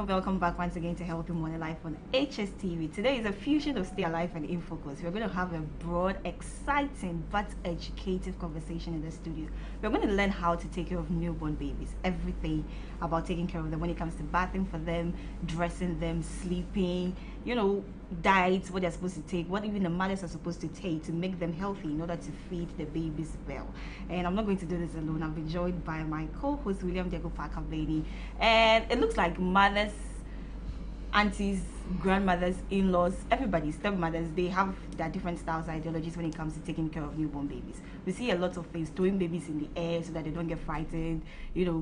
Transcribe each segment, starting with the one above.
welcome back once again to Healthy Morning Life on Hstv. Today is a fusion of Stay Alive and Infocus. We're going to have a broad, exciting, but educative conversation in the studio. We're going to learn how to take care of newborn babies, everything about taking care of them when it comes to bathing for them, dressing them, sleeping, diets, what they're supposed to take, what even the mothers are supposed to take to make them healthy in order to feed the babies well. And I'm not going to do this alone. I've been joined by my co-host William Diego Parker Blaney, and it looks like mothers, aunties, grandmothers, in-laws, everybody, stepmothers, they have their different styles, ideologies when it comes to taking care of newborn babies. We see a lot of things, throwing babies in the air so that they don't get frightened,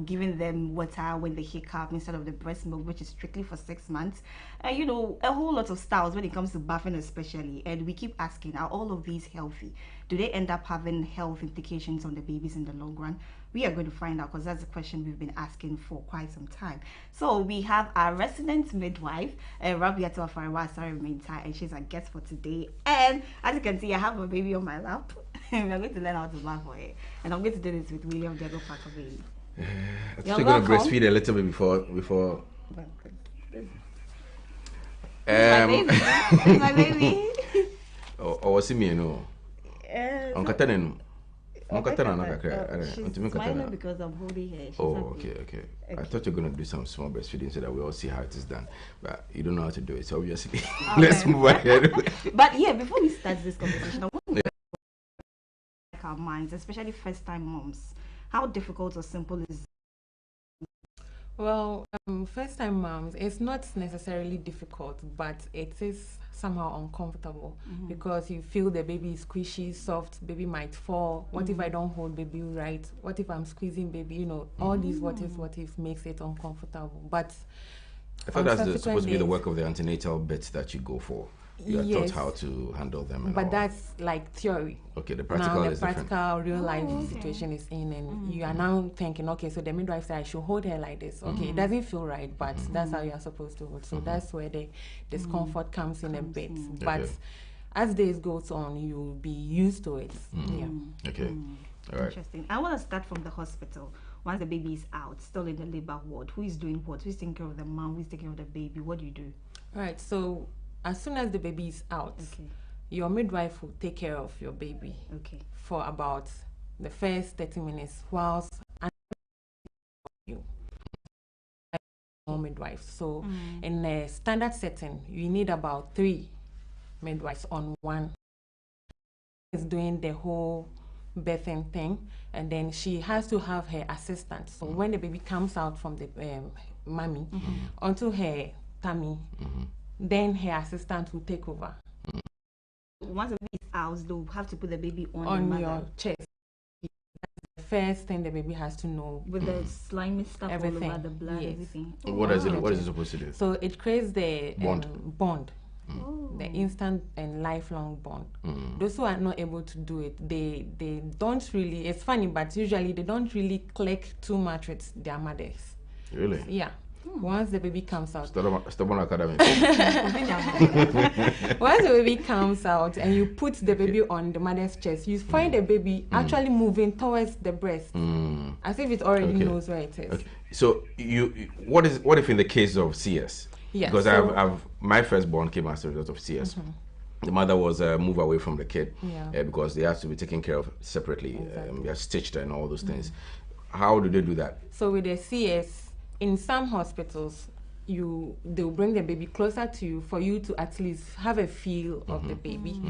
giving them water when they hiccup instead of the breast milk, which is strictly for 6 months. And a whole lot of styles when it comes to bathing especially. And we keep asking, are all of these healthy? Do they end up having health implications on the babies in the long run? We are going to find out, because that's a question we've been asking for quite some time. So we have our resident midwife, Rabiato Afariwa Minta, and she's our guest for today. And as you can see, I have a baby on my lap. We're going to learn how to bath for her. And I'm going to do this with William Diego Parker Baby. I think you're going to breastfeed a little bit before. My baby. My baby. Or was it me? No. On Katana. She's smiling because I'm holding her. She's okay. I thought you were going to do some small breastfeeding so that we all see how it is done. But you don't know how to do it, so obviously. Let's move ahead. But yeah, before we start this conversation, I want to check our minds, especially first-time moms. How difficult or simple is it? Well, first-time moms, it's not necessarily difficult, but it is somehow uncomfortable because you feel the baby is squishy, soft, baby might fall. What if I don't hold baby right? What if I'm squeezing baby? All these what if makes it uncomfortable. But I thought that's supposed to be the work of the antenatal bits that you go for. You are taught how to handle them. But that's like theory. Okay, the practical now, is the practical real life situation is in, and you are now thinking, okay, so the midwife said I should hold her like this. Okay, it doesn't feel right, but that's how you are supposed to hold. So that's where the discomfort comes in a bit. But as days goes on, you'll be used to it. Yeah. Okay. All right. Interesting. I want to start from the hospital. Once the baby is out, still in the labor ward, who is doing what? Who's taking care of the mom? Who's taking care of the baby? What do you do? All right. So as soon as the baby is out, your midwife will take care of your baby for about the first 30 minutes whilst you midwife. So in a standard setting, you need about 3 midwives on one. Is doing the whole birthing thing, and then she has to have her assistant. So when the baby comes out from the mommy onto her tummy, then her assistant will take over. Once the baby is out, they'll have to put the baby on your chest. That's the first thing the baby has to know. With the slimy stuff everything. All over the blood, everything. What is it supposed to do? So it creates the bond. The instant and lifelong bond. Those who are not able to do it, they don't really, it's funny, but usually they don't really click too much with their mothers. Really? Yeah. Once the baby comes out. Stubborn academic. Once the baby comes out and you put the baby on the mother's chest, you find the baby actually moving towards the breast, as if it already knows where it is. Okay. So what if in the case of CS? Yeah, because my firstborn came as a result of CS. The mother was moved away from the kid because they have to be taken care of separately. They are stitched and all those things. How do they do that? So with the CS, in some hospitals, they'll bring the baby closer to you for you to at least have a feel of the baby.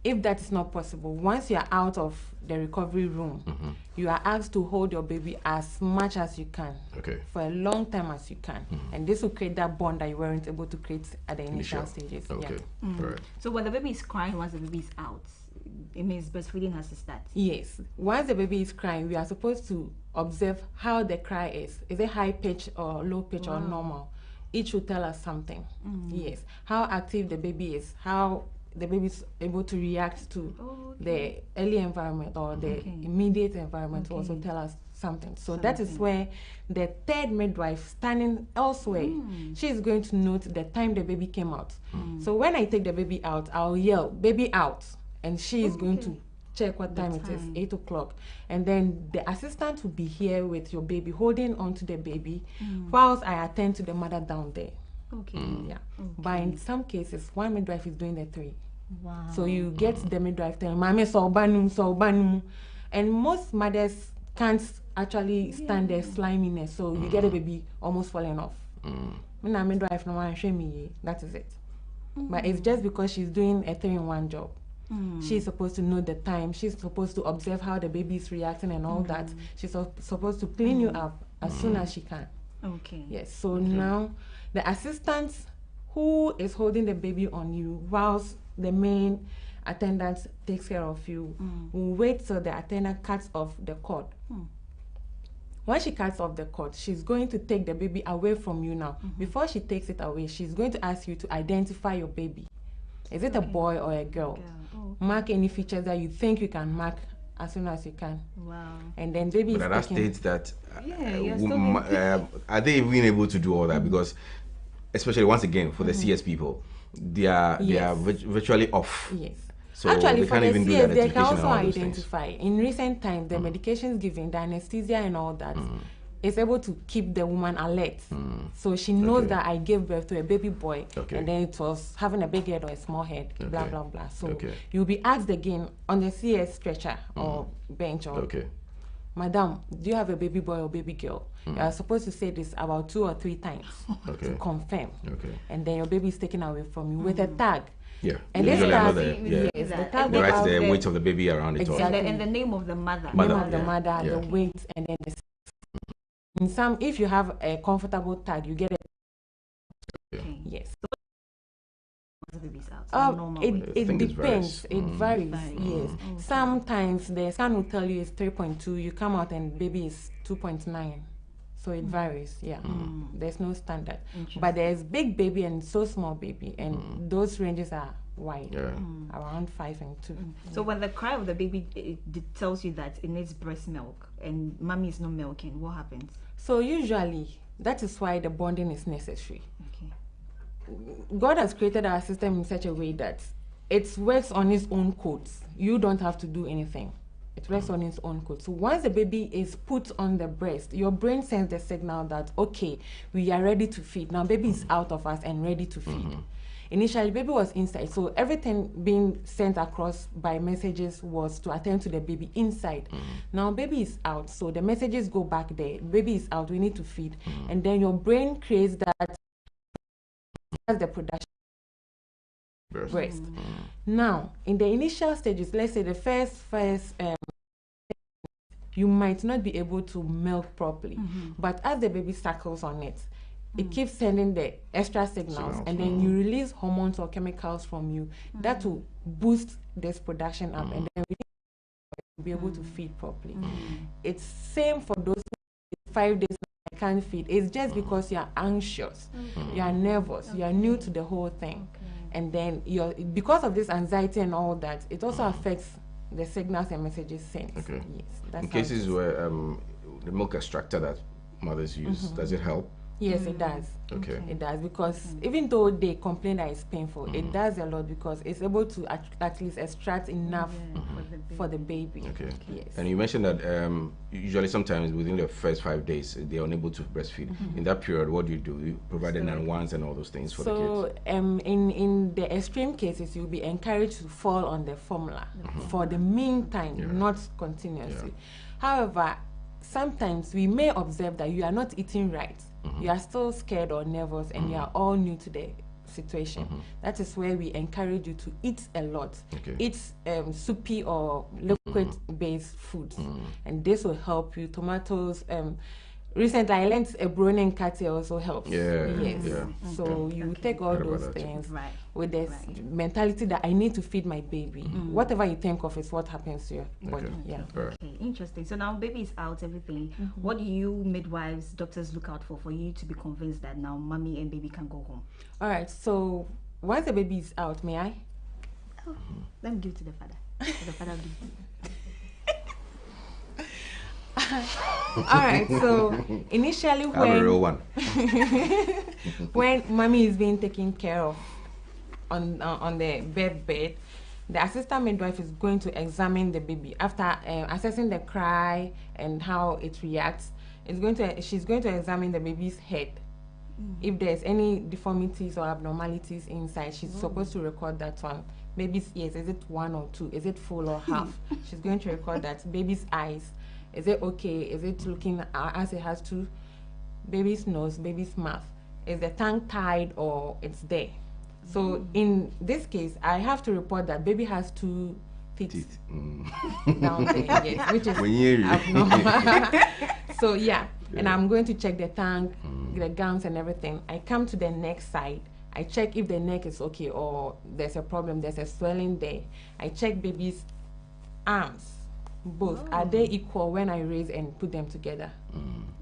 If that is not possible, once you are out of the recovery room, you are asked to hold your baby as much as you can for a long time as you can, and this will create that bond that you weren't able to create at the initial stages. Right. So when the baby is crying, once the baby is out, it means breastfeeding has to start. Yes. Once the baby is crying, we are supposed to observe how the cry is. Is it high pitch or low pitch or normal? Each will tell us something. Yes. How active the baby is, how the baby is able to react to the early environment or the immediate environment will also tell us something. So that is where the third midwife standing elsewhere, she's going to note the time the baby came out. So when I take the baby out, I'll yell, "Baby out." And she is going to check what time it is, 8 o'clock. And then the assistant will be here with your baby, holding on to the baby, whilst I attend to the mother down there. Okay. Yeah. Okay. But in some cases, one midwife is doing the 3. Wow. So you get the midwife telling, "Mami so banum," and most mothers can't actually stand the sliminess, so you get a baby almost falling off. When a midwife no one show me, that is it. But it's just because she's doing a 3-in-1 job. She's supposed to know the time. She's supposed to observe how the baby is reacting and all that. She's supposed to clean you up as soon as she can. Okay. Yes. So now the assistant who is holding the baby on you whilst the main attendant takes care of you will wait till the attendant cuts off the cord. When she cuts off the cord, she's going to take the baby away from you now. Before she takes it away, she's going to ask you to identify your baby. Is it a boy or a girl? Mark any features that you think you can mark as soon as you can. Wow. And then baby But is at that taken. stage, that still are they even able to do all that? Because, especially once again for the CS people, they are virtually off. Yes. So actually, they for can't the even do CS, the they can identification also and all those things. identify. In recent times, the medications given, the anesthesia and all that, is able to keep the woman alert. So she knows that I gave birth to a baby boy, and then it was having a big head or a small head, blah, blah, blah. So you'll be asked again on the CS stretcher or bench or, "Madam, do you have a baby boy or baby girl?" You are supposed to say this about 2 or 3 times to confirm. And then your baby is taken away from you with a tag. Yeah, and this tag, yes, the tag they will write have the weight of the baby around it. and the name of the mother. Name of the mother, the weight, and then in some, if you have a comfortable tag, you get it. Yes. The baby's out. It depends. It varies. Yes. Sometimes the scan will tell you it's 3.2. You come out and baby is 2.9. So it varies. Yeah. There's no standard. But there's big baby and so small baby, and those ranges are wide, around 5 and 2. So when the cry of the baby it tells you that it needs breast milk and mommy is not milking, what happens? So usually that is why the bonding is necessary. God has created our system in such a way that it works on its own codes. You don't have to do anything. It works on its own code. So once the baby is put on the breast, your brain sends the signal that, okay, we are ready to feed. Now baby is out of us and ready to feed. Initially, baby was inside, so everything being sent across by messages was to attend to the baby inside. Now baby is out, so the messages go back there. Baby is out, we need to feed. And then your brain creates that as the production breast. Now, in the initial stages, let's say the first you might not be able to milk properly, but as the baby suckles on it, it keeps sending the extra signals, and then you release hormones or chemicals from you that will boost this production up, and then we'll be able to feed properly. It's same for those 5 days I can't feed. It's just because you are anxious, you are nervous, you are new to the whole thing, and then because of this anxiety and all that, it also affects the signals and messages sent. Yes, that's in cases where the milk extractor that mothers use, does it help? Yes, it does. It does, because even though they complain that it's painful, it does a lot because it's able to at least extract enough for the baby. Yes. And you mentioned that usually sometimes within the first 5 days they are unable to breastfeed. In that period, what do? You provide the NAN1s and all those things for the kids? So in the extreme cases, you'll be encouraged to fall on the formula for the meantime, not continuously. However, sometimes we may observe that you are not eating right. You are still scared or nervous, and you are all new to the situation. That is where we encourage you to eat a lot. Eat soupy or liquid-based foods, and this will help you. Tomatoes. Recently, I learned a brownie and kati also helps. So you take all those things with this mentality that I need to feed my baby. Whatever you think of is what happens to your body. Okay, interesting. So now baby is out, everything. What do you midwives, doctors look out for you to be convinced that now mommy and baby can go home? All right. So once the baby is out, may I? Let me give it to the father. The father will give it. All right, so initially when mommy is being taken care of on the bed, the assistant midwife is going to examine the baby after assessing the cry and how it reacts. She's going to examine the baby's head If there's any deformities or abnormalities inside, she's supposed to record that one. Baby's ears, is it 1 or 2? Is it full or half? She's going to record that. Baby's eyes, is it okay? Is it looking as it has to? Baby's nose, baby's mouth, is the tongue tied or it's there? So in this case, I have to report that baby has 2 teeth down there, yes, which is abnormal. So yeah, and I'm going to check the tongue, the gums and everything. I come to the neck side. I check if the neck is okay or there's a problem, there's a swelling there. I check baby's arms, both. Are they equal when I raise and put them together?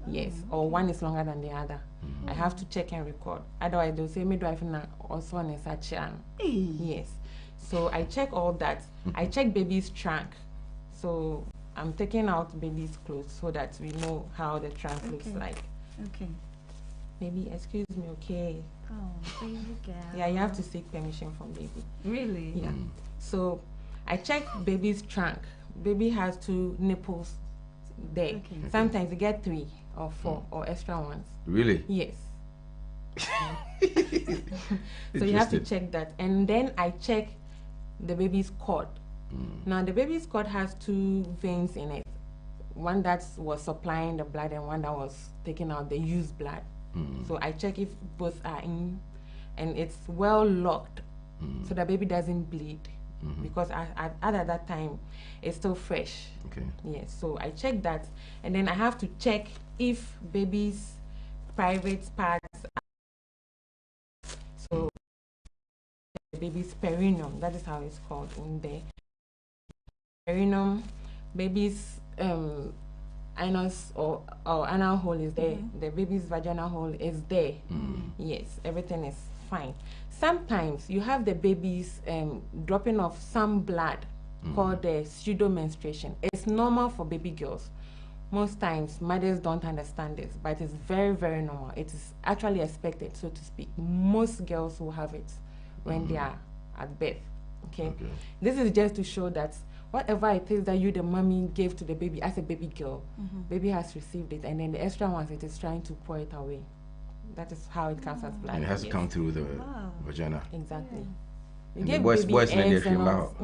Yes, or one is longer than the other. I have to check and record. Otherwise, they'll say, midwife also on such an. Yes. So I check all that. I check baby's trunk. So I'm taking out baby's clothes so that we know how the trunk looks like. Okay. Baby, excuse me, okay? Oh, baby girl. Yeah, you have to seek permission from baby. Really? Yeah. So I check baby's trunk. Baby has 2 nipples there. Sometimes you get 3 or 4 or extra ones. Really? Yes. So you have to check that. And then I check the baby's cord. Now the baby's cord has 2 veins in it. One that was supplying the blood and one that was taking out the used blood. So I check if both are in and it's well locked so the baby doesn't bleed because at that time it's still fresh. Okay. Yes, so I check that and then I have to check if baby's private parts are, so the baby's perineum, that is how it's called in there. Perineum, baby's anus or anal hole is there. The baby's vaginal hole is there. Yes, everything is fine. Sometimes you have the baby's dropping of some blood called the pseudo menstruation. It's normal for baby girls. Most times mothers don't understand this, but it's very, very normal. It is actually expected, so to speak. Most girls will have it when they are at birth. Okay. This is just to show that whatever it is that you, the mommy, gave to the baby as a baby girl, baby has received it, and then the extra ones, it is trying to pour it away. That is how it comes as blood. And it has to come through the vagina. Exactly. And the boys out.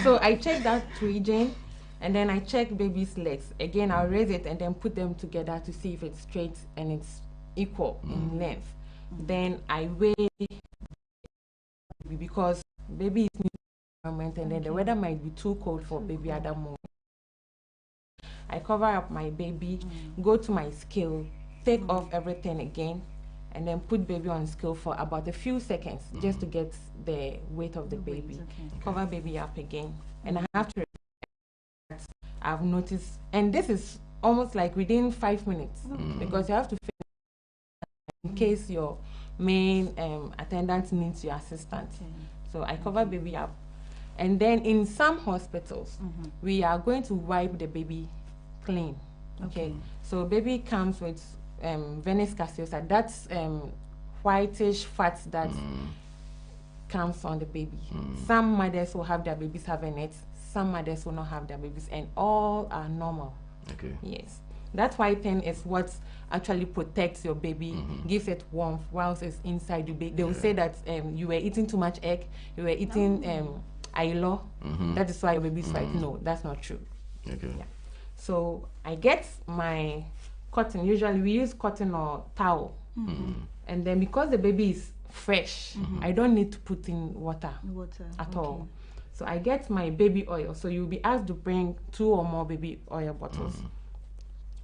So I check that region, and then I check baby's legs. Again, I'll raise it and then put them together to see if it's straight and it's equal in length. Then I weigh because baby is new environment and then the weather might be too cold for baby at that moment. I cover up my baby, go to my scale, take off everything again, and then put baby on scale for about a few seconds just to get the weight of the baby. Cover baby up again, and I have to I've noticed, and this is almost like within 5 minutes because you have to in case your main attendant needs your assistant. So I cover baby up, and then in some hospitals we are going to wipe the baby clean. Okay. So baby comes with venous caseosa, that's whitish fat that comes on the baby. Some mothers will have their babies having it, some mothers will not have their babies, and all are normal. Okay. Yes. That white thing is what actually protects your baby, gives it warmth whilst it's inside the baby. They will say that you were eating too much egg, you were eating ailo, that is why your baby is white. No, that's not true. Okay. Yeah. So I get my cotton. Usually we use cotton or towel, and then because the baby is fresh, I don't need to put in water at all. So I get my baby oil. So you'll be asked to bring 2 or more baby oil bottles.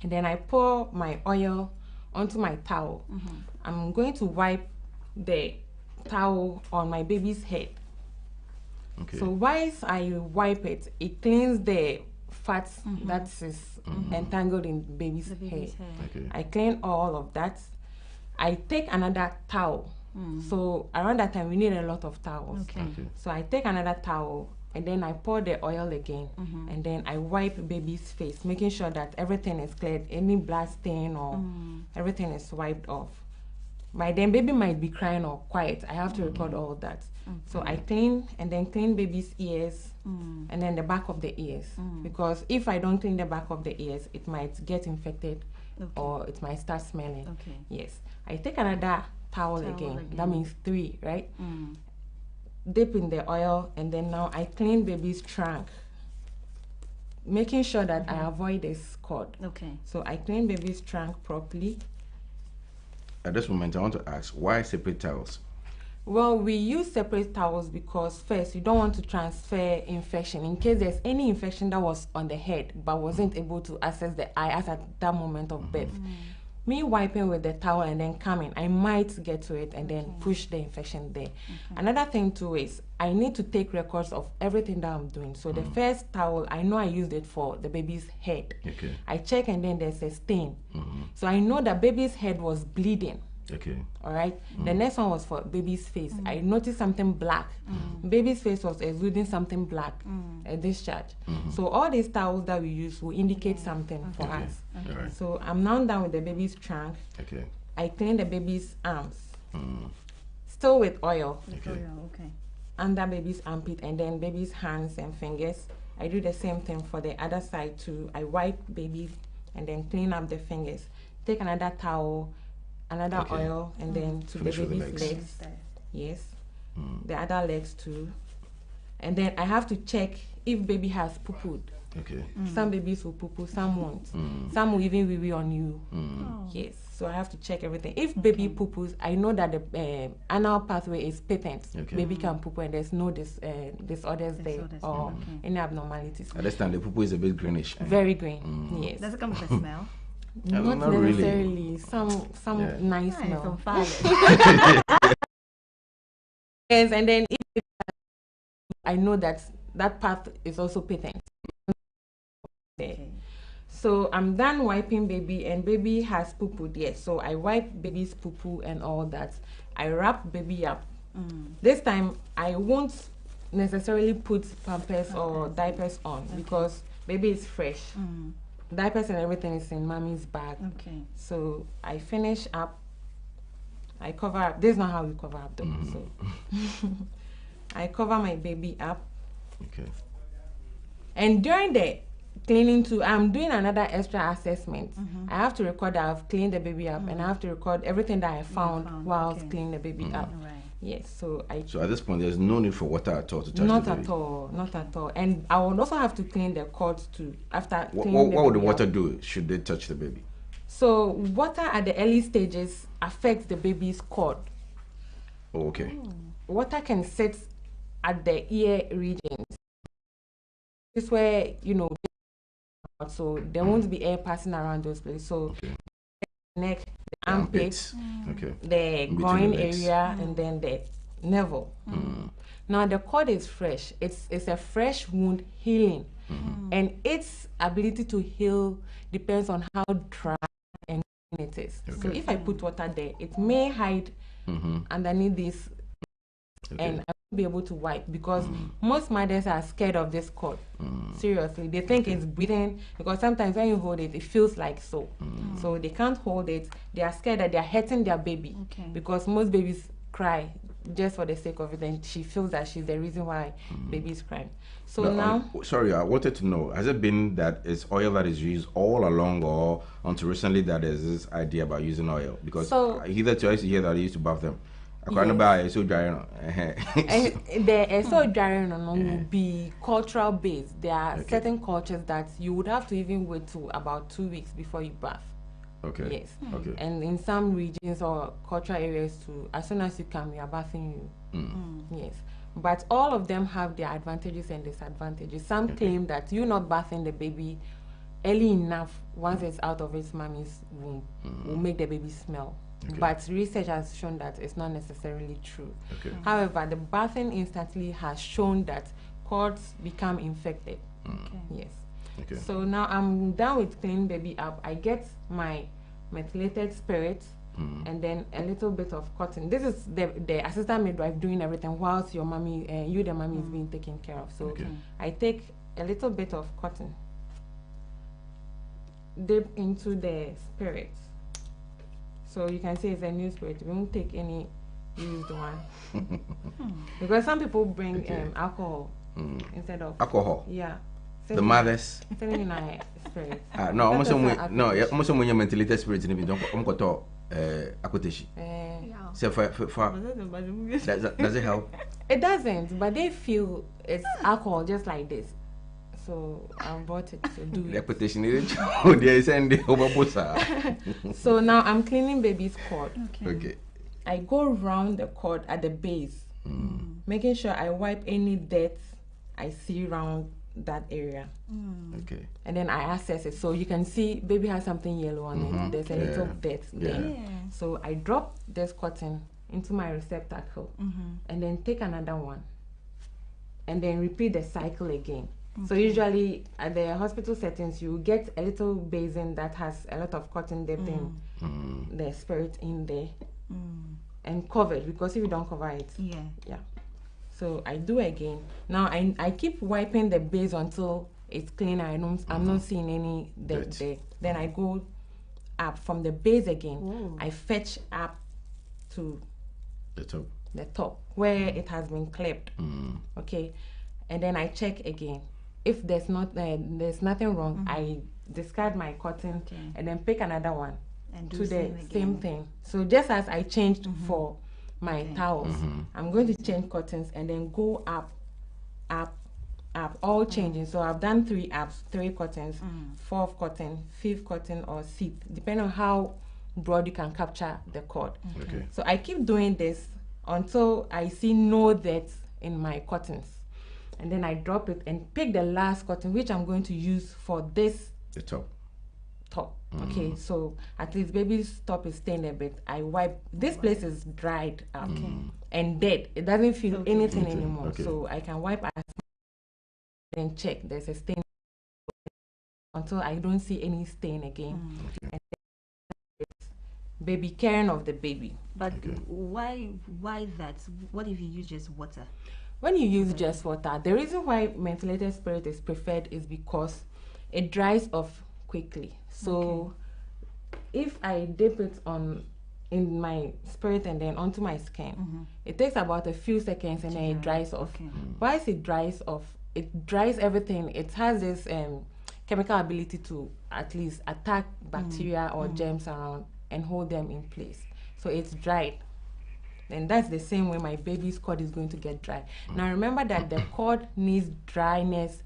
And then I pour my oil onto my towel. I'm going to wipe the towel on my baby's head. Okay. So once I wipe it, it cleans the fat that is entangled in baby's hair. Okay. I clean all of that. I take another towel. So around that time we need a lot of towels. Okay. So I take another towel and then I pour the oil again, and then I wipe baby's face, making sure that everything is cleared, any blood stain or everything is wiped off. By then baby might be crying or quiet. I have to record all that. So I clean and then clean baby's ears and then the back of the ears, because if I don't clean the back of the ears, it might get infected or it might start smelling. Okay. Yes. I take another towel again. That means 3, right? Dip in the oil, and then now I clean baby's trunk, making sure that I avoid this cord. Okay. So I clean baby's trunk properly. At this moment, I want to ask, why separate towels? Well, we use separate towels because first, you don't want to transfer infection in case there's any infection that was on the head but wasn't able to access the eye as at that moment of birth. Me wiping with the towel and then coming, I might get to it and then push the infection there. Another thing too is I need to take records of everything that I'm doing. So the first towel, I know I used it for the baby's head. Okay. I check and then there's a stain. So I know that baby's head was bleeding. Okay. All right. The next one was for baby's face. I noticed something black. Baby's face was exuding something black, a discharge. So all these towels that we use will indicate something for us. Right. So I'm now done with the baby's trunk. Okay. I clean the baby's arms, still with oil, Okay. under baby's armpit, and then baby's hands and fingers. I do the same thing for the other side too. I wipe baby and then clean up the fingers. Take another towel, another oil, and then to Finish the with the baby's legs. legs. Yes. The other legs too. And then I have to check if baby has poo-pooed. Okay. Some babies will poo-poo, some won't. Some will even wee-wee on you. Oh. Yes. So I have to check everything. If baby poo-poos, I know that the anal pathway is patent. Okay. Baby can poo-poo and there's no disorders there Disorders, or okay. any abnormalities. At this time, the poo is a bit greenish. Very green. Yes. Does it come with a smell? Not not really. necessarily. Some Yeah. nice Some smell. fire. Yes, and then if I know that that path is also patent. Okay. So I'm done wiping baby, and baby has poo-poo. Yes, so I wipe baby's poo-poo and all that. I wrap baby up. This time I won't necessarily put pampers or diapers on because baby is fresh. Diapers and everything is in mommy's bag. Okay. So I finish up. I cover up. This is not how we cover up though. So I cover my baby up. Okay. And during the cleaning too, I'm doing another extra assessment. I have to record that I've cleaned the baby up, and I have to record everything that I found while I was cleaning the baby up. Right. Yes, so So at this point, there's no need for water at all to touch not the baby. at all, not at all. And I would also have to clean the cords too after What cleaning the would the baby water up. do? Should they touch the baby? So water at the early stages affects the baby's cord. Oh, okay. Water can sit at the ear regions. This is where, so there won't be air passing around those places. So Okay. neck, the armpit, Okay. the between groin the legs. area, and then the navel. Now the cord is fresh. It's a fresh wound healing, and its ability to heal depends on how dry and clean it is. So Okay. if I put water there, it may hide underneath this, and I won't be able to wipe because most mothers are scared of this cord. Seriously, they think it's breathing because sometimes when you hold it, it feels like so. So they can't hold it. They are scared that they are hurting their baby because most babies cry just for the sake of it, and she feels that she's the reason why baby is crying. So now, sorry, I wanted to know, has it been that it's oil that is used all along, or until recently that there's this idea about using oil? Because hitherto I used to hear that they used to bath them. I can't buy it, so dry. the so drying will be cultural based. There are certain cultures that you would have to even wait to about 2 weeks before you bath. Okay. Yes. Okay. And in some regions or cultural areas too, as soon as you come, we are bathing you. Yes. But all of them have their advantages and disadvantages. Some claim that you not bathing the baby early enough, once it's out of its mommy's womb, will make the baby smell. But research has shown that it's not necessarily true. However, the bathing instantly has shown that cords become infected. Yes. So now I'm done with cleaning baby up. I get my methylated spirit and then a little bit of cotton. This is the assistant midwife doing everything whilst your mommy, the mommy is being taken care of. So I take a little bit of cotton, dip into the spirit. So you can see it's a new spirit. We won't take any used one because some people bring alcohol instead of alcohol. Yeah. The mothers. I'm telling you now, spirit. No, almost when you're mentholated spirit in the Akoteshi. So does it help? It doesn't, but they feel it's alcohol just like this. So I bought it to do The it. Akoteshi is So now I'm cleaning baby's cord. Okay. I go round the cord at the base, making sure I wipe any dirt I see around that area. Okay. And then I assess it. So you can see baby has something yellow on it. There's a little dirt there. So I drop this cotton into my receptacle and then take another one and then repeat the cycle again. So usually at the hospital settings, you get a little basin that has a lot of cotton dipped in the spirit in there and covered, because if you don't cover it, so I do again. Now I keep wiping the base until it's clean. I'm not seeing any dirt there. Then I go up from the base again. I fetch up to the top where it has been clipped. Okay, and then I check again. If there's nothing wrong, I discard my cotton and then pick another one and do the same thing. So just as I changed for my towels, I'm going to change cottons and then go up, all changing. So I've done 3 ups, 3 cottons, 4th cotton, 5th cotton, or 6th, depending on how broad you can capture the cord. Okay. So I keep doing this until I see no dirt in my cottons. And then I drop it and pick the last cotton, which I'm going to use for this. The top. Okay, so at least baby's top is stained a bit. I wipe. This place is dried up and dead. It doesn't feel anything anymore. So I can wipe and check. There's a stain until I don't see any stain again. And then baby caring of the baby. But why that? What if you use just water? When you use just water, the reason why mentholated spirit is preferred is because it dries off quickly. So if I dip it in my spirit and then onto my skin, it takes about a few seconds and then it dries off. Once it dries off, it dries everything. It has this chemical ability to at least attack bacteria or germs around and hold them in place. So it's dried. And that's the same way my baby's cord is going to get dry. Now remember that the cord needs dryness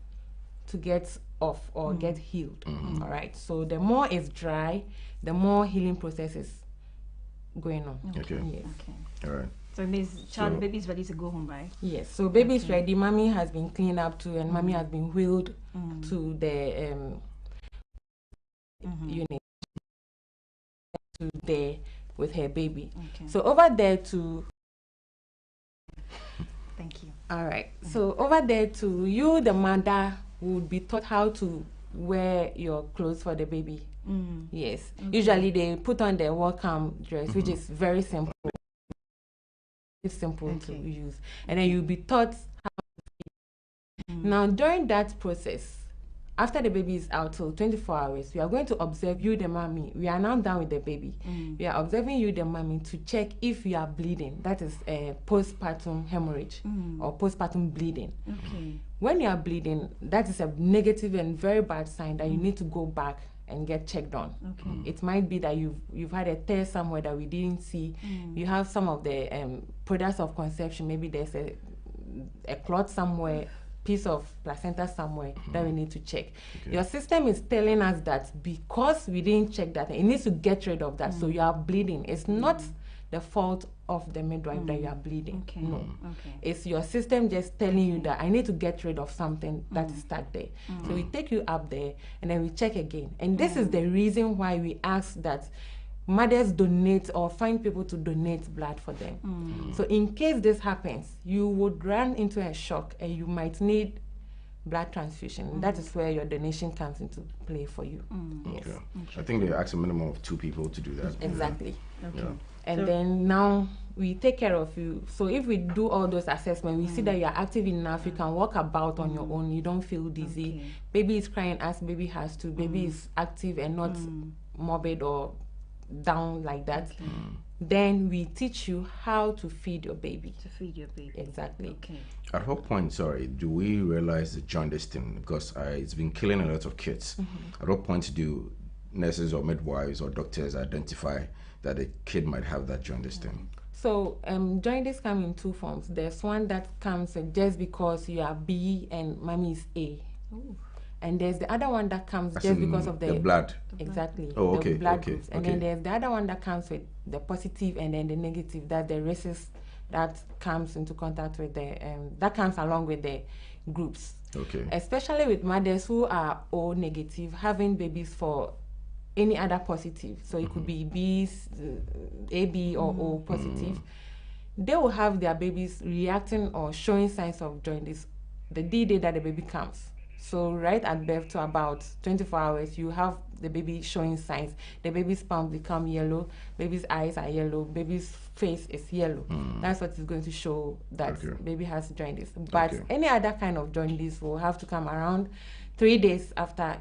to get off or get healed. All right. So the more it's dry, the more healing process is going on. Okay. Yes. All right. So baby's ready to go home, right? Yes. So baby's ready. Mommy has been cleaned up too, and mommy has been wheeled to the unit to there with her baby. So over there to thank you. All right. So over there to you, the mother would be taught how to wear your clothes for the baby. Yes. Usually they put on their welcome dress, which is very simple. It's simple to use, and then you'll be taught how to feed. Now during that process, after the baby is out till 24 hours, we are going to observe you, the mommy. We are now done with the baby. We are observing you, the mommy, to check if you are bleeding. That is a postpartum hemorrhage or postpartum bleeding. When you are bleeding, that is a negative and very bad sign that you need to go back and get checked on. It might be that you've had a tear somewhere that we didn't see. You have some of the products of conception. Maybe there's a clot somewhere, piece of placenta somewhere that we need to check. Your system is telling us that because we didn't check that, it needs to get rid of that. So you are bleeding. It's not the fault of the midwife that you are bleeding. No. It's your system just telling you that I need to get rid of something that is stuck there. So we take you up there and then we check again. And this is the reason why we ask that mothers donate or find people to donate blood for them. So in case this happens, you would run into a shock and you might need blood transfusion. That is where your donation comes into play for you. Yes. I think they ask a minimum of 2 people to do that. Exactly. And then now we take care of you. So if we do all those assessments, we see that you are active enough, you can walk about on your own, you don't feel dizzy. Baby is crying as baby has to. Baby is active and not morbid or down like that. Then we teach you how to feed your baby. To feed your baby. Exactly. Okay. At what point, do we realize the jaundice thing? Because it's been killing a lot of kids. At what point do nurses or midwives or doctors identify that the kid might have that jaundice thing? So jaundice come in two forms. There's one that comes just because you are B and mommy is A. Ooh. And there's the other one that comes just because of the blood. Exactly. Oh, okay. The blood groups. And then there's the other one that comes with the positive and then the negative, that the rhesus that comes into contact with the that comes along with the groups. Okay. Especially with mothers who are O negative, having babies for any other positive. So it could be B's, AB or O positive. They will have their babies reacting or showing signs of jaundice the D-day that the baby comes. So right at birth to about 24 hours, you have the baby showing signs. The baby's palms become yellow, baby's eyes are yellow, baby's face is yellow. That's what is going to show that baby has jaundice. But any other kind of jaundice will have to come around 3 days after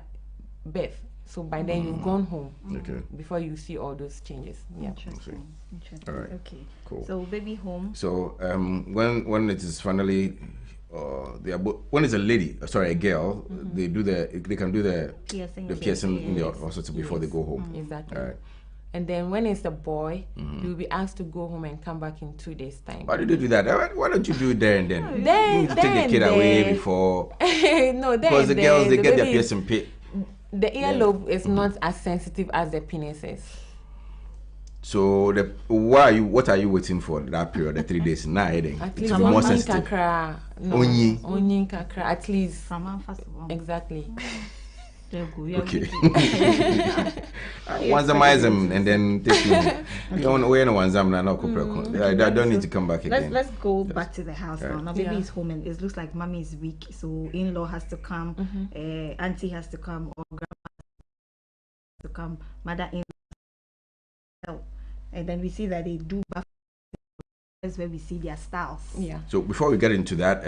birth. So by then you've gone home before you see all those changes. Yeah. Interesting. All right. Okay. Cool. So baby home. So when it is finally when it's a lady, a girl, they can do the piercing in the hospital before they go home. Exactly. All right. And then when it's a boy, you'll be asked to go home and come back in 2 days' time. Why did you do that? Why don't you do it there and then? You need to take the kid then. away before. No, because the girls they get their piercing pit. The earlobe is not as sensitive as the penis is. So what are you waiting for that period, the 3 days? At least more sensitive. Onyin kakra, at least. From first of all. Exactly. Okay. One them and then take you. You don't I don't need to come back again. Let's go back to the house now. Now baby is home and it looks like mommy is weak, so in-law has to come, auntie has to come, or grandma has to come, mother-in-law, and then we see that they do bath. That's where we see their styles. Yeah. So before we get into that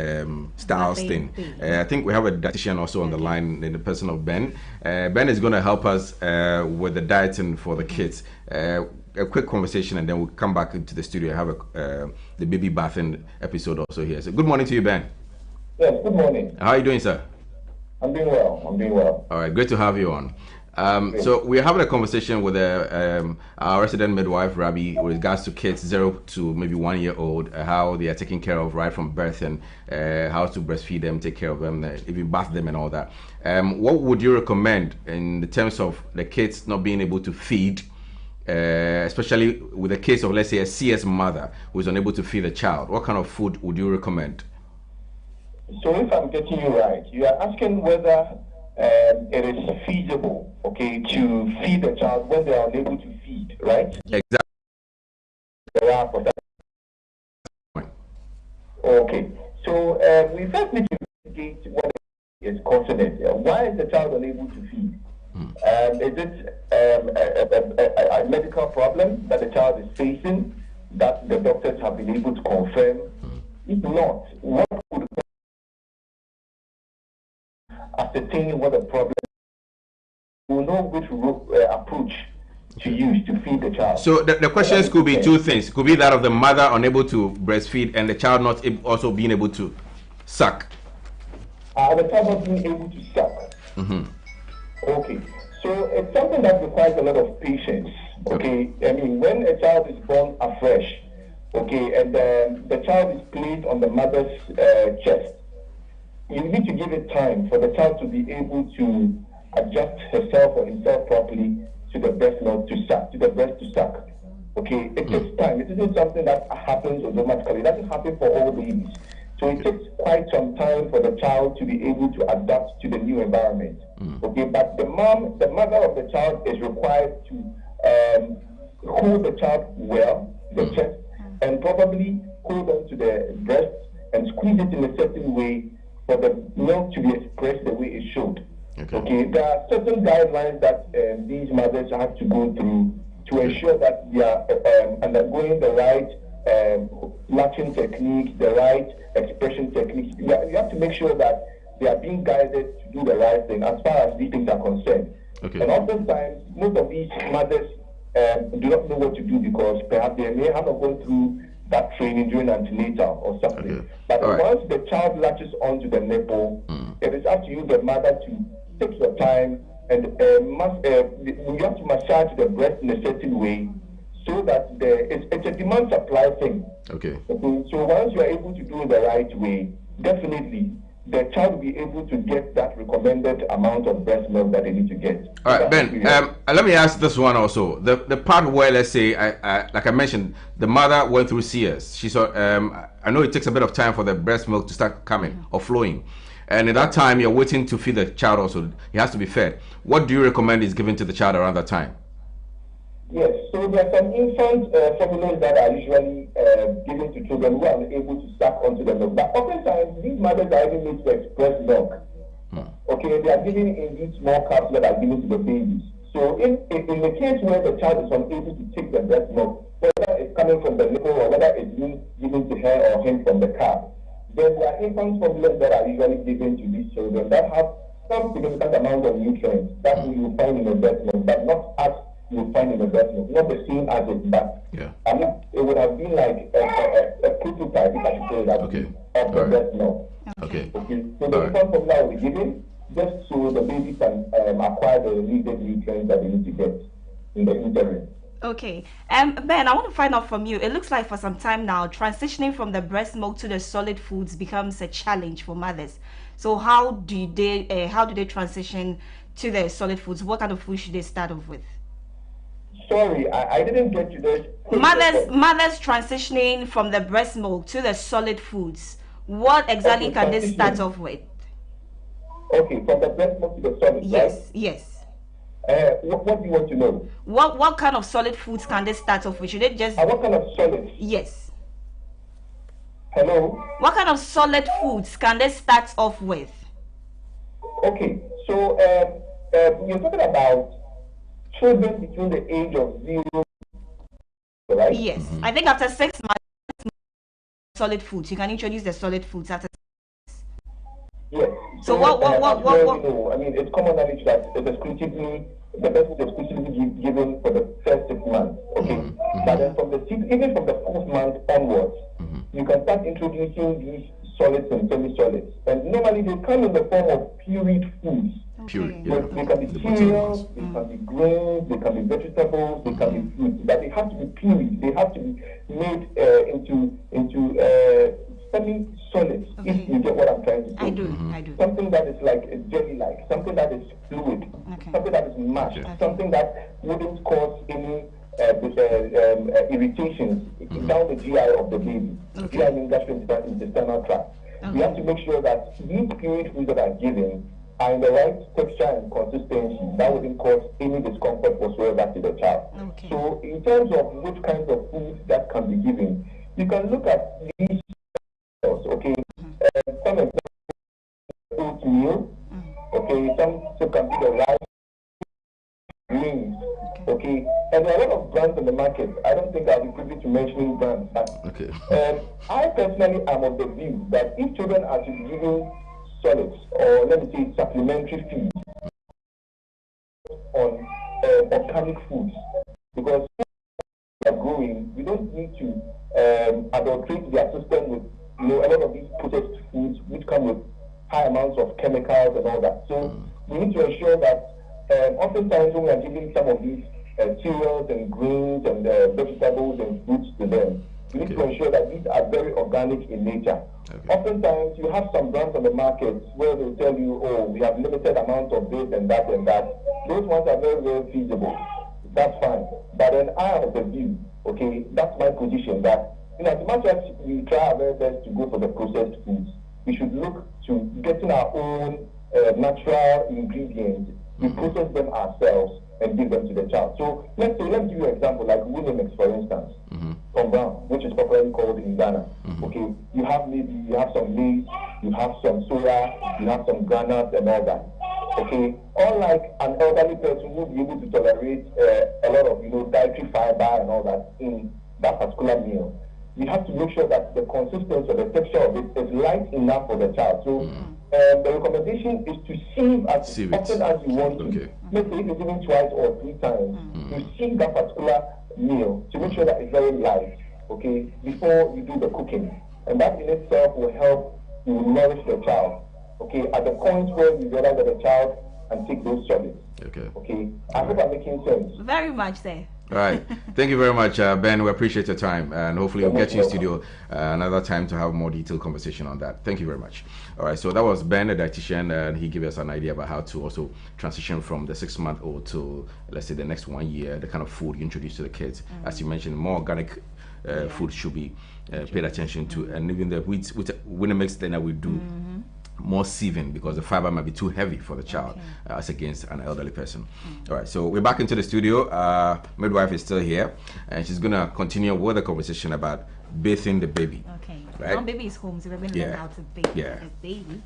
styles thing, I think we have a dietitian also on the line in the person of Ben. Ben is going to help us with the dieting for the kids. A quick conversation and then we'll come back into the studio and have the baby bathing episode also here. So good morning to you, Ben. Yes, good morning. How are you doing, sir? I'm doing well. All right, great to have you on. So we're having a conversation with our resident midwife, Rabi, with regards to kids 0 to maybe 1 year old, how they are taken care of right from birth and how to breastfeed them, take care of them, even bath them and all that. What would you recommend in the terms of the kids not being able to feed, especially with the case of, let's say, a CS mother who is unable to feed a child? What kind of food would you recommend? So if I'm getting you right, you are asking whether it is feasible, to feed the child when they are unable to feed, right? Exactly. Okay. So we first need to investigate what is causing it. Why is the child unable to feed? Is it a medical problem that the child is facing that the doctors have been able to confirm? If not, what would ascertain what the problem is? We will know which approach to use to feed the child. So the questions could be two things. It could be that of the mother unable to breastfeed and the child not also being able to suck. The child not being able to suck. Okay. So it's something that requires a lot of patience. Okay. I mean, when a child is born afresh, and the child is placed on the mother's chest, you need to give it time for the child to be able to adjust herself or himself properly to the breast milk to suck, to the breast to suck. Okay, it takes time. It isn't something that happens automatically. It doesn't happen for all babies. So it takes quite some time for the child to be able to adapt to the new environment. Okay, but the mother of the child is required to hold the child well, the chest, and probably hold on to the breast and squeeze it in a certain way for the milk to be expressed the way it should. Okay, there are certain guidelines that these mothers have to go through to ensure that they are undergoing the right latching techniques, the right expression techniques. You have to make sure that they are being guided to do the right thing as far as these things are concerned. And oftentimes, most of these mothers do not know what to do because perhaps they may have not gone through that training during antenatal or something. Okay. But All right. once the child latches onto the nipple, it is up to you, the mother, to take your time and you have to massage the breast in a certain way so that it's a demand supply thing. Okay. So once you are able to do it the right way, definitely the child will be able to get that recommended amount of breast milk that they need to get. All right, Ben, let me ask this one also. The part where, let's say, like I mentioned, the mother went through CS. She saw, I know it takes a bit of time for the breast milk to start coming or flowing. And at that time, you're waiting to feed the child also. He has to be fed. What do you recommend is given to the child around that time? Yes, so there are some infant formulas that are usually given to children who are able to suck onto the milk. But oftentimes, these mothers are even made to express milk. Okay, they are given in these small cups that are given to the babies. So in the case where the child is unable to take the breast milk, whether it's coming from the nipple or whether it's being given to her or him from the cup, then there are infant formulas that are usually given to these children that have some significant amount of nutrients that you will find in the breast milk, but not as you will find in the breast milk, not the same as it, but I mean, it would have been like a prototype, if I should say that, of the breast milk. Okay. So the infant formula will be given just so the baby can acquire the needed nutrients that they need to get in the interim. Okay. Ben, I want to find out from you. It looks like for some time now, transitioning from the breast milk to the solid foods becomes a challenge for mothers. So how do they transition to the solid foods? What kind of food should they start off with? Sorry, I didn't get to this. Mothers transitioning from the breast milk to the solid foods. What exactly can they start off with? Okay, from the breast milk to the solid. Yes, right? yes. What do you want to know? What kind of solid foods can they start off with? Should they just what kind of solids? Yes. Hello? What kind of solid foods can they start off with? Okay, so you're talking about children between the age of 0, right? Yes. I think after 6 months, solid foods. You can introduce the solid foods after. Yes. So what? You know, I mean, it's common knowledge that the breast is exclusively given for the first 6 months. Okay. But then even from the 4th month onwards, you can start introducing these solids and semi-solids. And normally they come in the form of pureed foods. Pureed, They can be cereals, they can be grains, they can be vegetables, they can be fruits. But they have to be pureed. They have to be made into semi-solids. If you get what I'm trying to say. I do. Something that is like a jelly-like, something that is fluid, something that is mashed, something that wouldn't cause any irritations down the GI of the baby. GI means gastrointestinal tract. We have to make sure that these pureed foods that are given are in the right texture and consistency that wouldn't cause any discomfort whatsoever to the child. So in terms of which kinds of foods that can be given, you can look at these okay, some of oatmeal, okay, some can be the rice, greens, okay, and there are a lot of brands in the market. I don't think I'll be privy to mentioning brands, but I personally am of the view that if children are to be given solids, or let me say supplementary feed on organic foods, because they are growing, we don't need to adulterate their system with a lot of these processed foods which come with high amounts of chemicals and all that. So we need to ensure that oftentimes when we are giving some of these cereals and grains and vegetables and fruits to them, we need to ensure that these are very organic in nature. Oftentimes you have some brands on the market where they'll tell you, oh, we have limited amount of this and that and that. Those ones are very, very feasible. That's fine. But then I have the view, okay, that's my position, that as much as we try our very best to go for the processed foods, we should look to getting our own natural ingredients. We process them ourselves and give them to the child. So let's give you an example, like Williamix, for instance, from Brown, which is popularly called in Ghana. Okay, you have some maize, you have some soya, you have some granules and all that. Okay, unlike an elderly person who will be able to tolerate a lot of dietary fiber and all that in that particular meal, we have to make sure that the consistency or the texture of it is light enough for the child. So the recommendation is to sieve as often as you want to. Let's say if it's even twice or 3 times, to sieve that particular meal to make sure that it's very light, okay, before you do the cooking. And that in itself will help you nourish the child, okay, at the point where you realize that the child can take those solids. Okay. I hope I'm making sense. Very much, sir. All right. Thank you very much, Ben. We appreciate your time, and hopefully we'll get you in studio another time to have more detailed conversation on that. Thank you very much. All right. So that was Ben, a dietitian, and he gave us an idea about how to also transition from the 6-month-old to, let's say, the next 1 year, the kind of food you introduce to the kids. As you mentioned, more organic food should be paid attention to, and even the wheat mix then that we do. More sieving because the fiber might be too heavy for the child as against an elderly person. All right, so we're back into the studio. Midwife is still here, and she's gonna continue with the conversation about bathing the baby. Okay. Right? Now baby is home, so we're going to learn how to bathe the baby.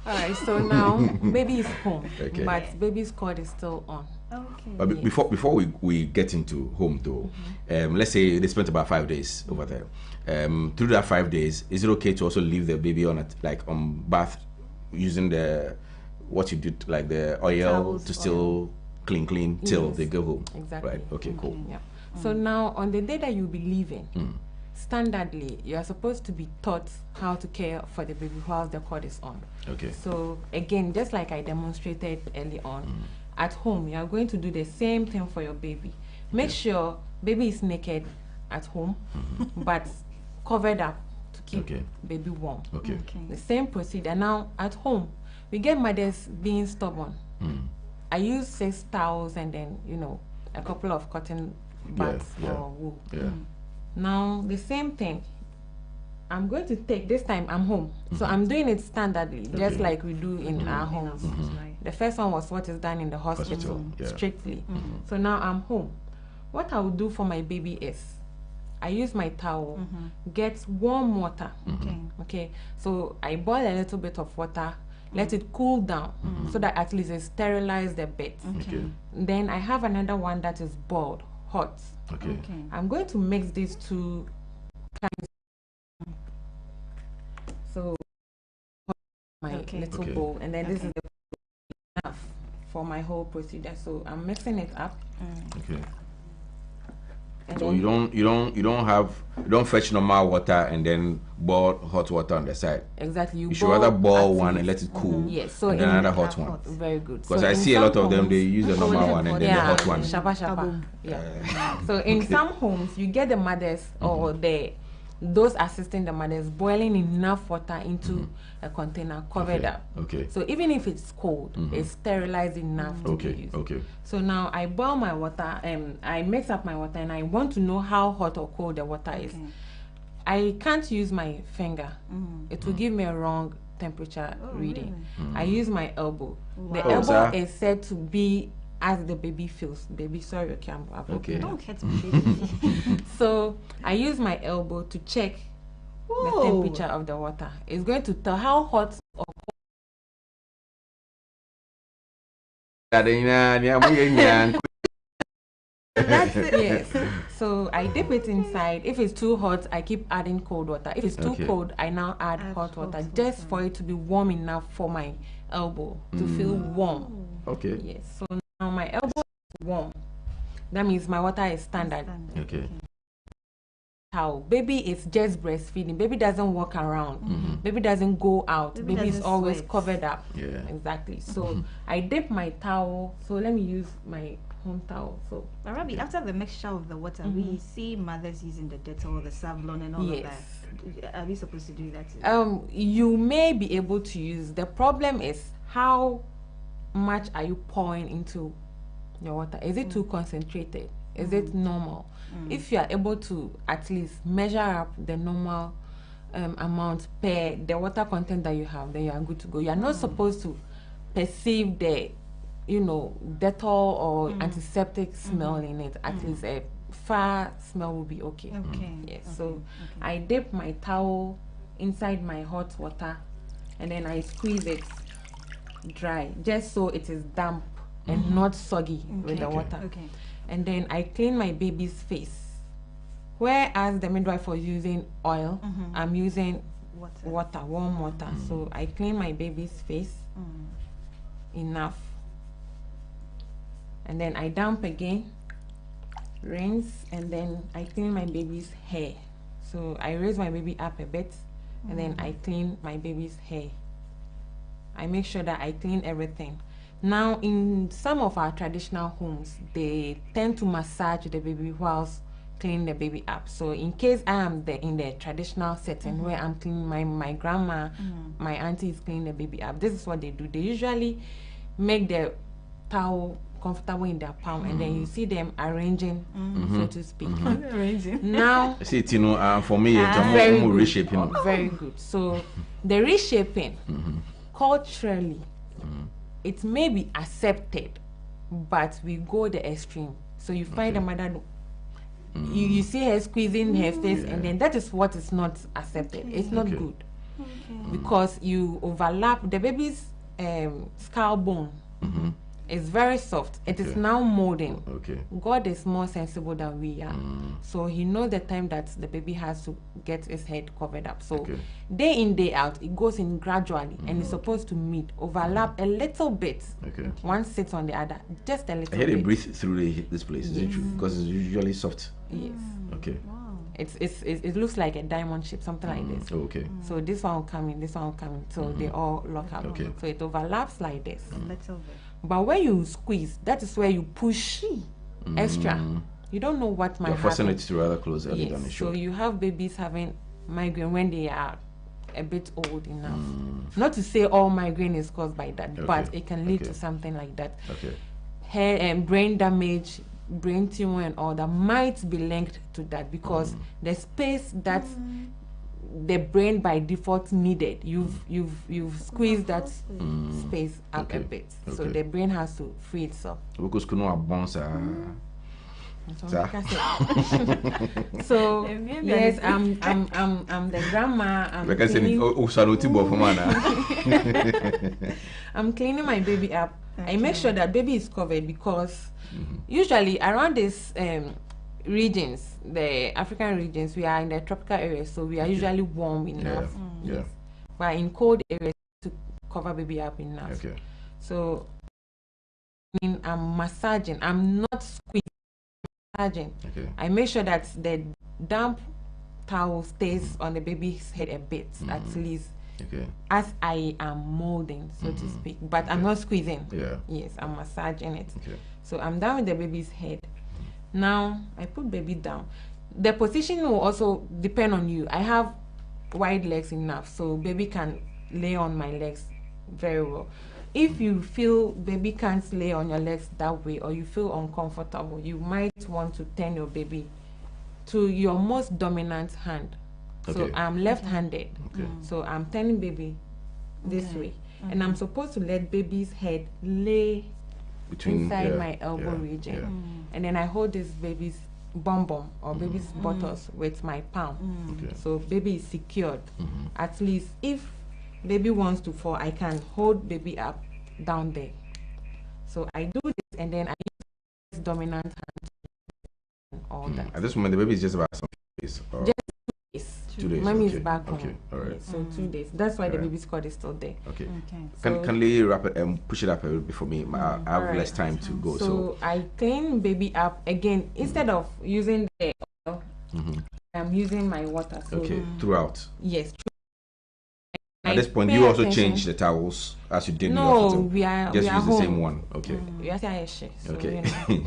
All right, so now baby is home, but baby's cord is still on. Okay. But before we get into home though, let's say they spent about 5 days over there. Through that 5 days, is it okay to also leave the baby on on bath using what you did, like the oil towels, to still clean till they go home? Exactly. Right. Okay. Cool. Yeah. So now on the day that you'll be leaving, standardly you are supposed to be taught how to care for the baby while the cord is on. Okay. So again, just like I demonstrated early on, at home you are going to do the same thing for your baby. Make sure baby is naked at home, but covered up to keep baby warm. Okay. The same procedure. Now at home, we get mothers being stubborn. I use 6 towels and then a couple of cotton buds or wool. Now the same thing. I'm going to take this time. I'm home, so I'm doing it standardly, just like we do in our homes. The first one was what is done in the hospital, strictly. So now I'm home. What I will do for my baby is, I use my towel, get warm water. Okay. So I boil a little bit of water, let it cool down, so that at least it sterilizes the bed. Then I have another one that is boiled, hot. I'm going to mix these two kinds. So my little bowl, and then this is enough for my whole procedure. So I'm mixing it up. So you don't fetch normal water and then boil hot water on the side. Exactly. You should rather boil one and let it cool. Yes. So and then another hot one. Very good. Because I see a lot of them, they use the normal one and then the hot one. Shapa. So in some homes you get the mothers or those assisting the mothers boiling enough water into a container covered up. So even if it's cold, it's sterilized enough to be used. So now I boil my water and I mix up my water, and I want to know how hot or cold the water is. I can't use my finger. It will give me a wrong temperature reading. I use my elbow. The elbow is said to be as the baby feels. Baby, sorry, Don't hit me, baby. So I use my elbow to check the temperature of the water. It's going to tell how hot or cold. That's it. Yes. So I dip it inside. If it's too hot, I keep adding cold water. If it's too cold, I now add hot water, just for it to be warm enough for my elbow to feel warm. Yes. So now my elbow is warm. That means my water is standard. How baby is just breastfeeding. Baby doesn't walk around. Baby doesn't go out. Baby is always covered up. Exactly. So I dip my towel. So let me use my home towel. So Rabbi, after the mixture of the water, we see mothers using the Dettol, the Savlon, and all of that. Are we supposed to do that too? You may be able to use. The problem is how much are you pouring into your water? Is it too concentrated? Is it normal? If you are able to at least measure up the normal amount per the water content that you have, then you are good to go. You are not supposed to perceive the Dettol or antiseptic smell in it. At least a far smell will be okay. Yes. So I dip my towel inside my hot water, and then I squeeze it dry, just so it is damp and not soggy with the water. And then I clean my baby's face Whereas the midwife was using oil, I'm using Water. warm water. So I clean my baby's face enough, and then I damp again, rinse, and then I clean my baby's hair. So I raise my baby up a bit, and then I clean my baby's hair. I make sure that I clean everything. Now, in some of our traditional homes, they tend to massage the baby whilst clean the baby up. So in case I am in the traditional setting where I'm cleaning my grandma, my auntie is cleaning the baby up, this is what they do. They usually make the towel comfortable in their palm, and then you see them arranging, so to speak. Arranging. Now, See, for me, it's very more good. reshaping. Very good. So the reshaping, culturally, it may be accepted, but we go the extreme. So you find a mother, you see her squeezing her face, and then that is what is not accepted. It's not good, because you overlap the baby's skull bone. It's very soft. It is now molding. God is more sensible than we are. So he knows the time that the baby has to get his head covered up. So day in, day out, it goes in gradually, and it's supposed to meet, overlap a little bit. One sits on the other, just a little bit. I hear they breathe through this place, is it true? Because it's usually soft. Yes. Okay. It looks like a diamond shape, something like this. So this one will come in, this one will come in. So they all lock up. So it overlaps like this. A little bit. But when you squeeze, that is where you push extra. You don't know what might You're forcing happen. it to rather close early than it So should. you have babies having migraine when they are a bit old enough. Not to say all migraine is caused by that, but it can lead to something like that. Hair and brain damage, brain tumor, and all that might be linked to that, because the space that the brain by default needed, you've squeezed that space up a bit, so the brain has to free itself. Because So yes, I'm the grandma. I'm cleaning my baby up. I make sure that baby is covered, because usually around this regions, the African regions, we are in the tropical areas, so we are usually warm enough. But in cold areas, to cover baby up enough. So I'm massaging. I'm not squeezing. Massaging. I make sure that the damp towel stays on the baby's head a bit, at least, as I am molding, so to speak. But I'm not squeezing. Yes, I'm massaging it. So I'm down with the baby's head. Now I put baby down. The position will also depend on you. I have wide legs enough, so baby can lay on my legs very well. If you feel baby can't lay on your legs that way, or you feel uncomfortable, you might want to turn your baby to your most dominant hand. So I'm left-handed, so I'm turning baby this way, and I'm supposed to let baby's head lay inside my elbow region, and then I hold this baby's bum or baby's buttocks with my palm. So baby is secured. At least if baby wants to fall, I can hold baby up down there. So I do this, and then I use this dominant hand and all that. At this moment, the baby is just about some days. Just 2 days. Mommy is back home. All right. So 2 days. That's why the baby's cord is still there. Can Lee wrap it and push it up a little bit for me? I have less time to go. So I clean baby up again. Instead of using the oil, I'm using my water. So throughout. Yes. At this point, you also change the towels as you did. No, we are just use home. the same one. We are so,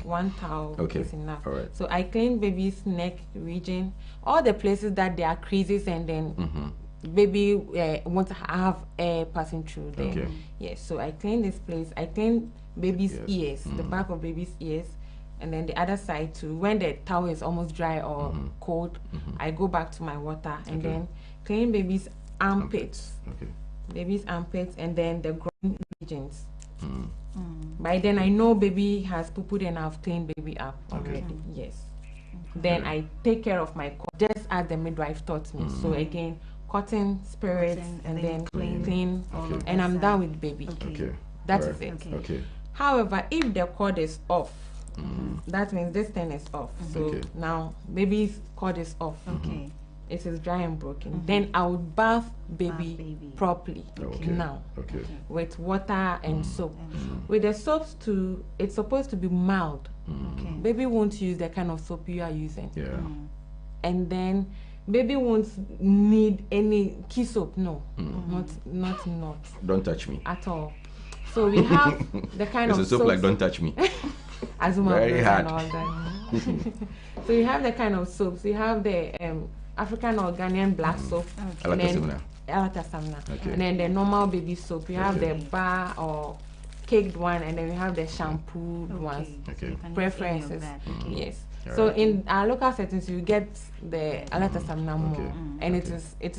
one towel is enough. All right. So I clean baby's neck region, all the places that there are creases, and then baby won't have air passing through there. Yes. So I clean this place. I clean baby's ears, the back of baby's ears, and then the other side too. When the towel is almost dry or cold, I go back to my water and then clean baby's armpits. Baby's armpits, and then the groin regions. By then I know baby has poo-pooed and I've cleaned baby up already. Yes. Then I take care of my cord, just as the midwife taught me. So again, cotton, spirits, and then clean, and I'm done with baby. That is it. However, if the cord is off, That means this thing is off. So now baby's cord is off. Okay. It is dry and broken. Then I would bath baby properly now with water and soap. With the soaps too, it's supposed to be mild. Baby won't use the kind of soap you are using. And then baby won't need any key soap. No, not Don't touch me at all. So we have the kind of soap like don't touch me. Very hard. And all that. So you have the kind of soaps. You have the African or Ghanaian black soap, and then and then the normal baby soap. You have the bar or caked one, and then we have the shampooed ones. Preferences. Yes. So in our local settings, you get the alatasamna more, and it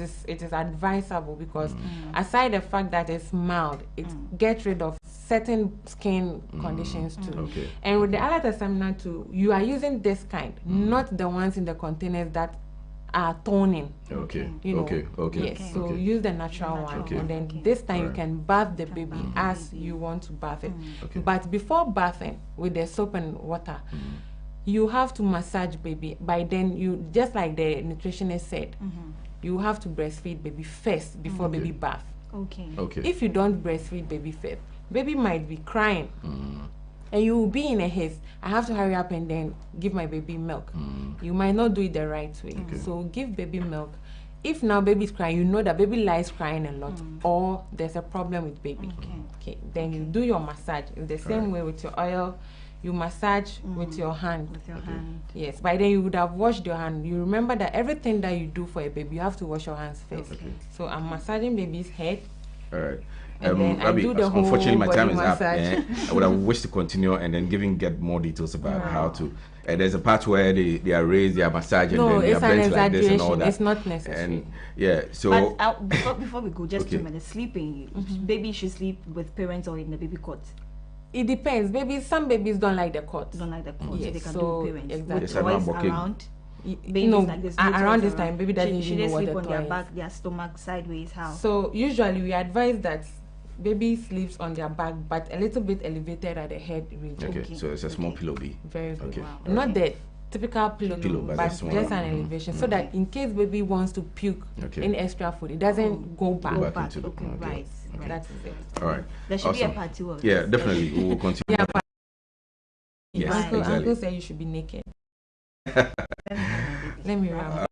is advisable because aside the fact that it's mild, it gets rid of certain skin conditions too. And with the alatasamna too, you are using this kind, not the ones in the containers that are toning. Yes. So use the natural one, and then this time you can bath the baby as you want to bath it. But before bathing with the soap and water, you have to massage baby. By then, you just like the nutritionist said, you have to breastfeed baby first before baby bath. If you don't breastfeed baby first, baby might be crying. And you will be in a haste. I have to hurry up and then give my baby milk. You might not do it the right way. So give baby milk. If now baby is crying, you know that baby lies crying a lot, or there's a problem with baby. Then you do your massage. It's the same way with your oil. You massage with your hand. Yes. By then you would have washed your hand. You remember that everything that you do for a baby, you have to wash your hands first. So I'm massaging baby's head. All right. Rabbi, unfortunately, my time is up. I would have wished to continue and then get more details about how to. There's a part where they are raised, they are massaged, and then they are bent like this and all that. It's not necessary. And so. But before we go, just 2 minutes. Sleeping, baby should sleep with parents or in the baby cot. It depends. Some babies don't like the cot. So they can so do parents. Exactly. With toys around. Like this, around this time, baby doesn't even know what the sleep on toy their is. back, their stomach sideways. How? So usually we advise that baby sleeps on their back, but a little bit elevated at the head region. So it's a small pillow B. Very good. Wow. Not the typical pillow but just an elevation, so that in case baby wants to puke in extra food, it doesn't go back. Right. That is it. All right. There should be a part 2 of this. Definitely. We will continue. Uncle said you should be naked. Let me run.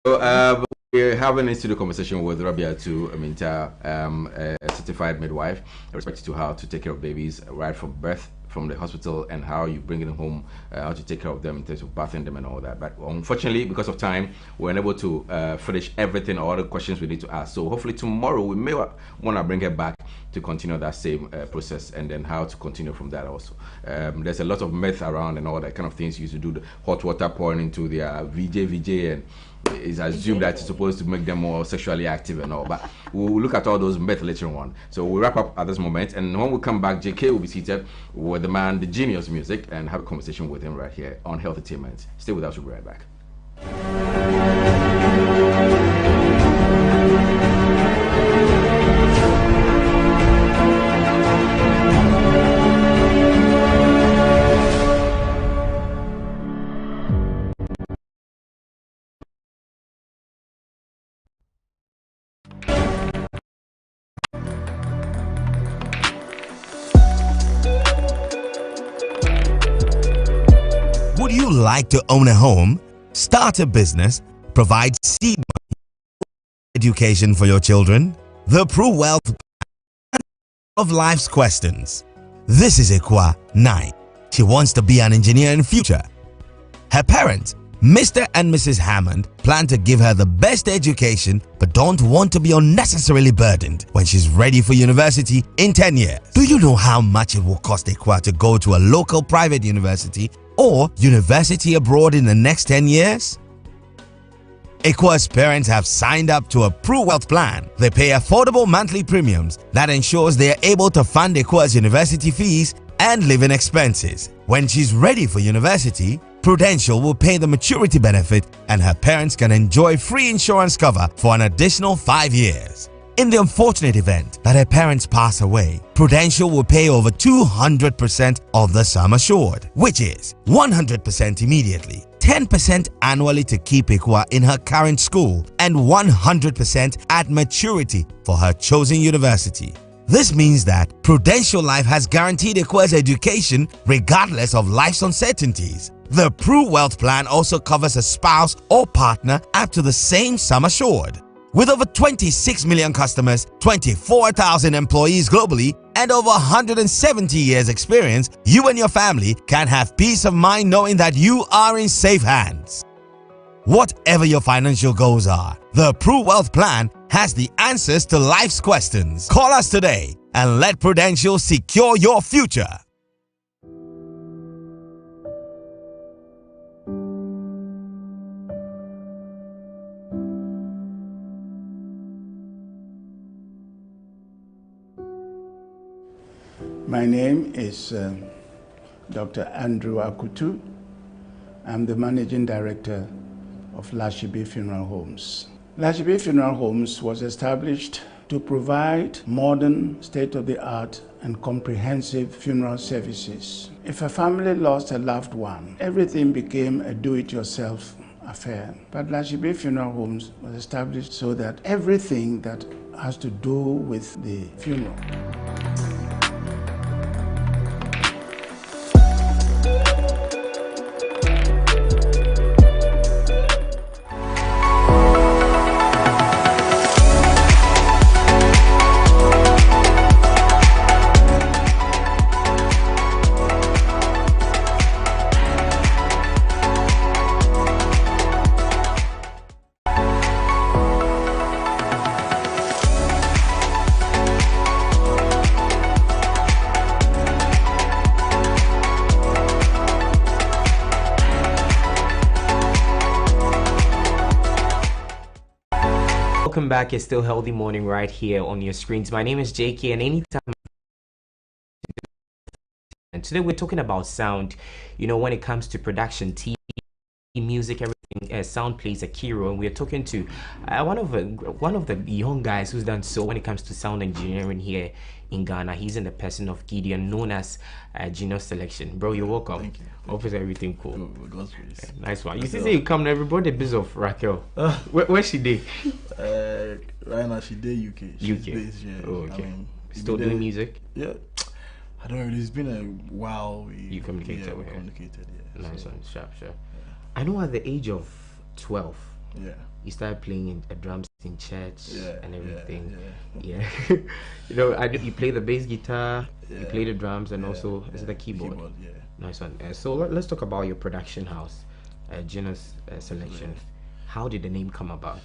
So we're having a studio conversation with Rabia Aminta, a certified midwife, in respect to how to take care of babies right from birth from the hospital and how you bring them home, how to take care of them in terms of bathing them and all that. But unfortunately, because of time, we're unable to finish everything or all the questions we need to ask. So hopefully tomorrow we may want to bring her back to continue that same process, and then how to continue from that also. There's a lot of myth around and all that kind of things. You used to do the hot water pouring into their VJ, and it's assumed that it's supposed to make them more sexually active and all, but we'll look at all those myths later on. So we'll wrap up at this moment, and when we come back, JK will be seated with the man, the genius music, and have a conversation with him right here on Health Attainment. Stay with us, we'll be right back. Would you like to own a home, start a business, provide seed money, education for your children? The Pro Wealth of life's questions. This is Ekwa 9. She wants to be an engineer in future. Her parents, Mr. and Mrs. Hammond, plan to give her the best education but don't want to be unnecessarily burdened when she's ready for university in 10 years. Do you know how much it will cost Ekwa to go to a local private university or university abroad in the next 10 years? Ekwa's parents have signed up to a Pro Wealth plan. They pay affordable monthly premiums that ensures they are able to fund Ekwa's university fees and living expenses. When she's ready for university, Prudential will pay the maturity benefit and her parents can enjoy free insurance cover for an additional 5 years. In the unfortunate event that her parents pass away, Prudential will pay over 200% of the sum assured, which is 100% immediately, 10% annually to keep Ikwa in her current school, and 100% at maturity for her chosen university. This means that Prudential Life has guaranteed Ikwa's education regardless of life's uncertainties. The Pru Wealth Plan also covers a spouse or partner up to the same sum assured. With over 26 million customers, 24,000 employees globally, and over 170 years experience, you and your family can have peace of mind knowing that you are in safe hands. Whatever your financial goals are, the Pru Wealth Plan has the answers to life's questions. Call us today and let Prudential secure your future. My name is Dr. Andrew Akutu. I'm the Managing Director of Hstv Funeral Homes. Hstv Funeral Homes was established to provide modern, state-of-the-art and comprehensive funeral services. If a family lost a loved one, everything became a do-it-yourself affair. But Hstv Funeral Homes was established so that everything that has to do with the funeral Welcome back. It's Still Healthy Morning right here on your screens. My name is JK, and anytime and today we're talking about sound. You know, when it comes to production, TV, music, everything, sound plays a key role. And we're talking to one of the young guys who's done so when it comes to sound engineering here in Ghana. He's in the person of Gideon, known as Genius Selection. Bro, you're welcome. Thank you. Hope is everything cool. God's grace. Nice one. You see, say you come to everybody biz of Raquel. Where she did? Right now she did UK. She's based here. Oh, okay. I mean, still doing music? Yeah. I don't know. It's been a while. You communicated with her? Communicated, yeah. Nice so, one. Sharp. yeah. I know at the age of 12, yeah, you started playing drums in church and everything. Yeah. You know, you play the bass guitar, you play the drums, and also is it the keyboard? Yeah. Nice one. So let's talk about your production house, Genius Selection. How did the name come about?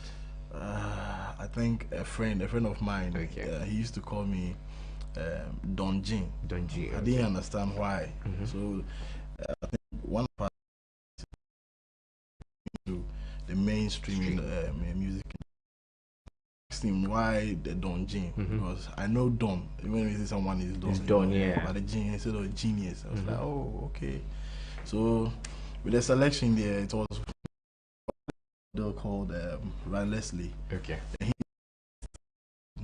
I think a friend of mine. Okay. He used to call me Don Jin. Don Jin. I didn't understand why. So I think one of us to the mainstream music. Asked him why the Don Jin, because I know Don. When we say someone is Don, it's Don, yeah. But the Jin instead of genius, I was like, oh, okay. So with the selection there, it was called Ryan Leslie. Okay.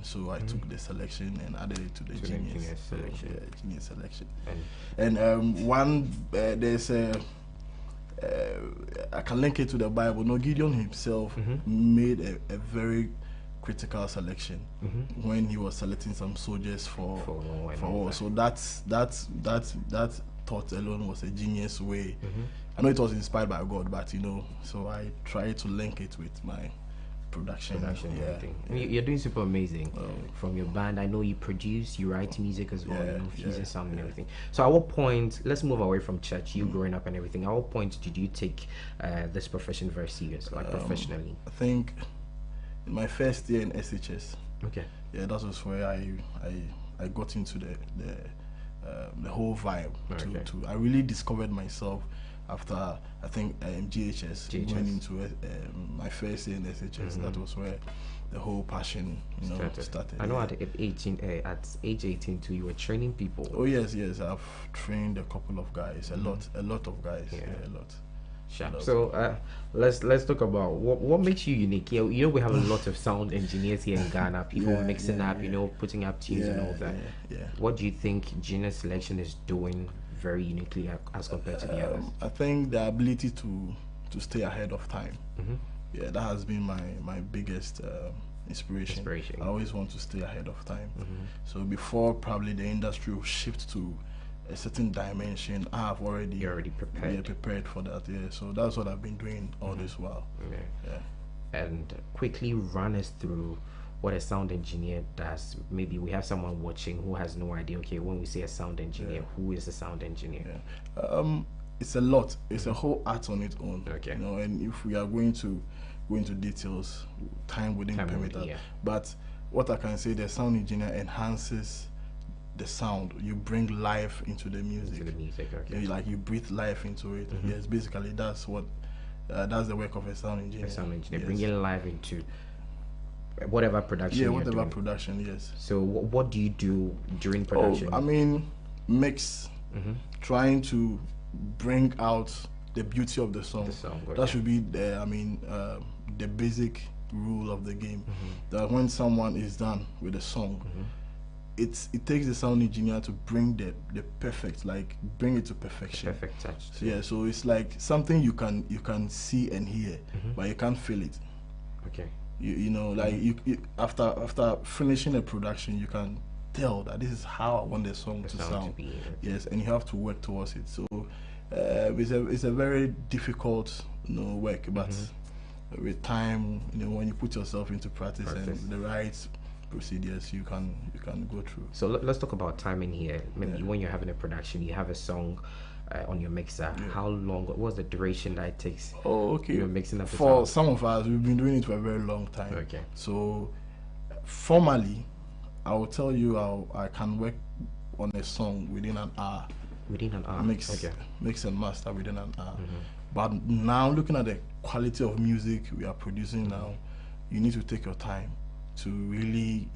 So I took the selection and added it to the Genius Selection. So, yeah, Genius Selection. And there's I can link it to the Bible. No, Gideon himself made a very critical selection when he was selecting some soldiers for war. So that thought alone was a genius way. I know it was inspired by God, but you know, so I tried to link it with my production and everything. You're doing super amazing from your band. I know you produce, you write music as well, you know, fusing sound and everything. So at what point, let's move away from church, you growing up and everything, at what point did you take this profession very serious, like professionally? I think in my first year in SHS. Okay. Yeah, that was where I got into the whole vibe. I really discovered myself after I think GHS. Went into my first year in SHS. That was where the whole passion started. I know at age 18 too, you were training people. Oh yes, I've trained a couple of guys, a lot of guys, a lot. Sure. So let's talk about what makes you unique. You know we have a lot of sound engineers here in Ghana. People mixing up, you know, putting up tunes and all that. What do you think Genius Selection is doing very uniquely as compared to the others? I think the ability to stay ahead of time. Yeah, that has been my biggest inspiration. I always want to stay ahead of time. So before probably the industry will shift to a certain dimension, I've already prepared for that. Yeah, so that's what I've been doing all this while. And quickly run us through what a sound engineer does. Maybe we have someone watching who has no idea. Okay, when we say a sound engineer, who is a sound engineer? It's a lot. It's a whole art on its own. Okay. You know, and if we are going to go into details, time wouldn't permit that. But what I can say, the sound engineer enhances the sound. You bring life into the music. Okay. Like you breathe life into it. Yes, basically that's what that's the work of a sound engineer. A sound engineer, bringing life into whatever production. Yeah, whatever production. Yes. So what do you do during production? I mean, mix, trying to bring out the beauty of the song. That should be the basic rule of the game. That when someone is done with a song, it takes the sound engineer to bring the perfect, like bring it to perfection. Perfect touch. Yeah, so it's like something you can see and hear, but you can't feel it. Okay. You know, like you after finishing a production, you can tell that this is how I want the song to sound. Yes, and you have to work towards it. So it's a very difficult, work, but with time, when you put yourself into practice and the right procedures, you can go through. So let's talk about timing here. Maybe when you're having a production, you have a song on your mixer. How long? What's the duration that it takes? Oh, okay. You're mixing up for some of us, we've been doing it for a very long time. Okay. So formally, I will tell you I can work on a song within an hour. Within an hour. Mix and master within an hour. But now, looking at the quality of music we are producing now, you need to take your time to really,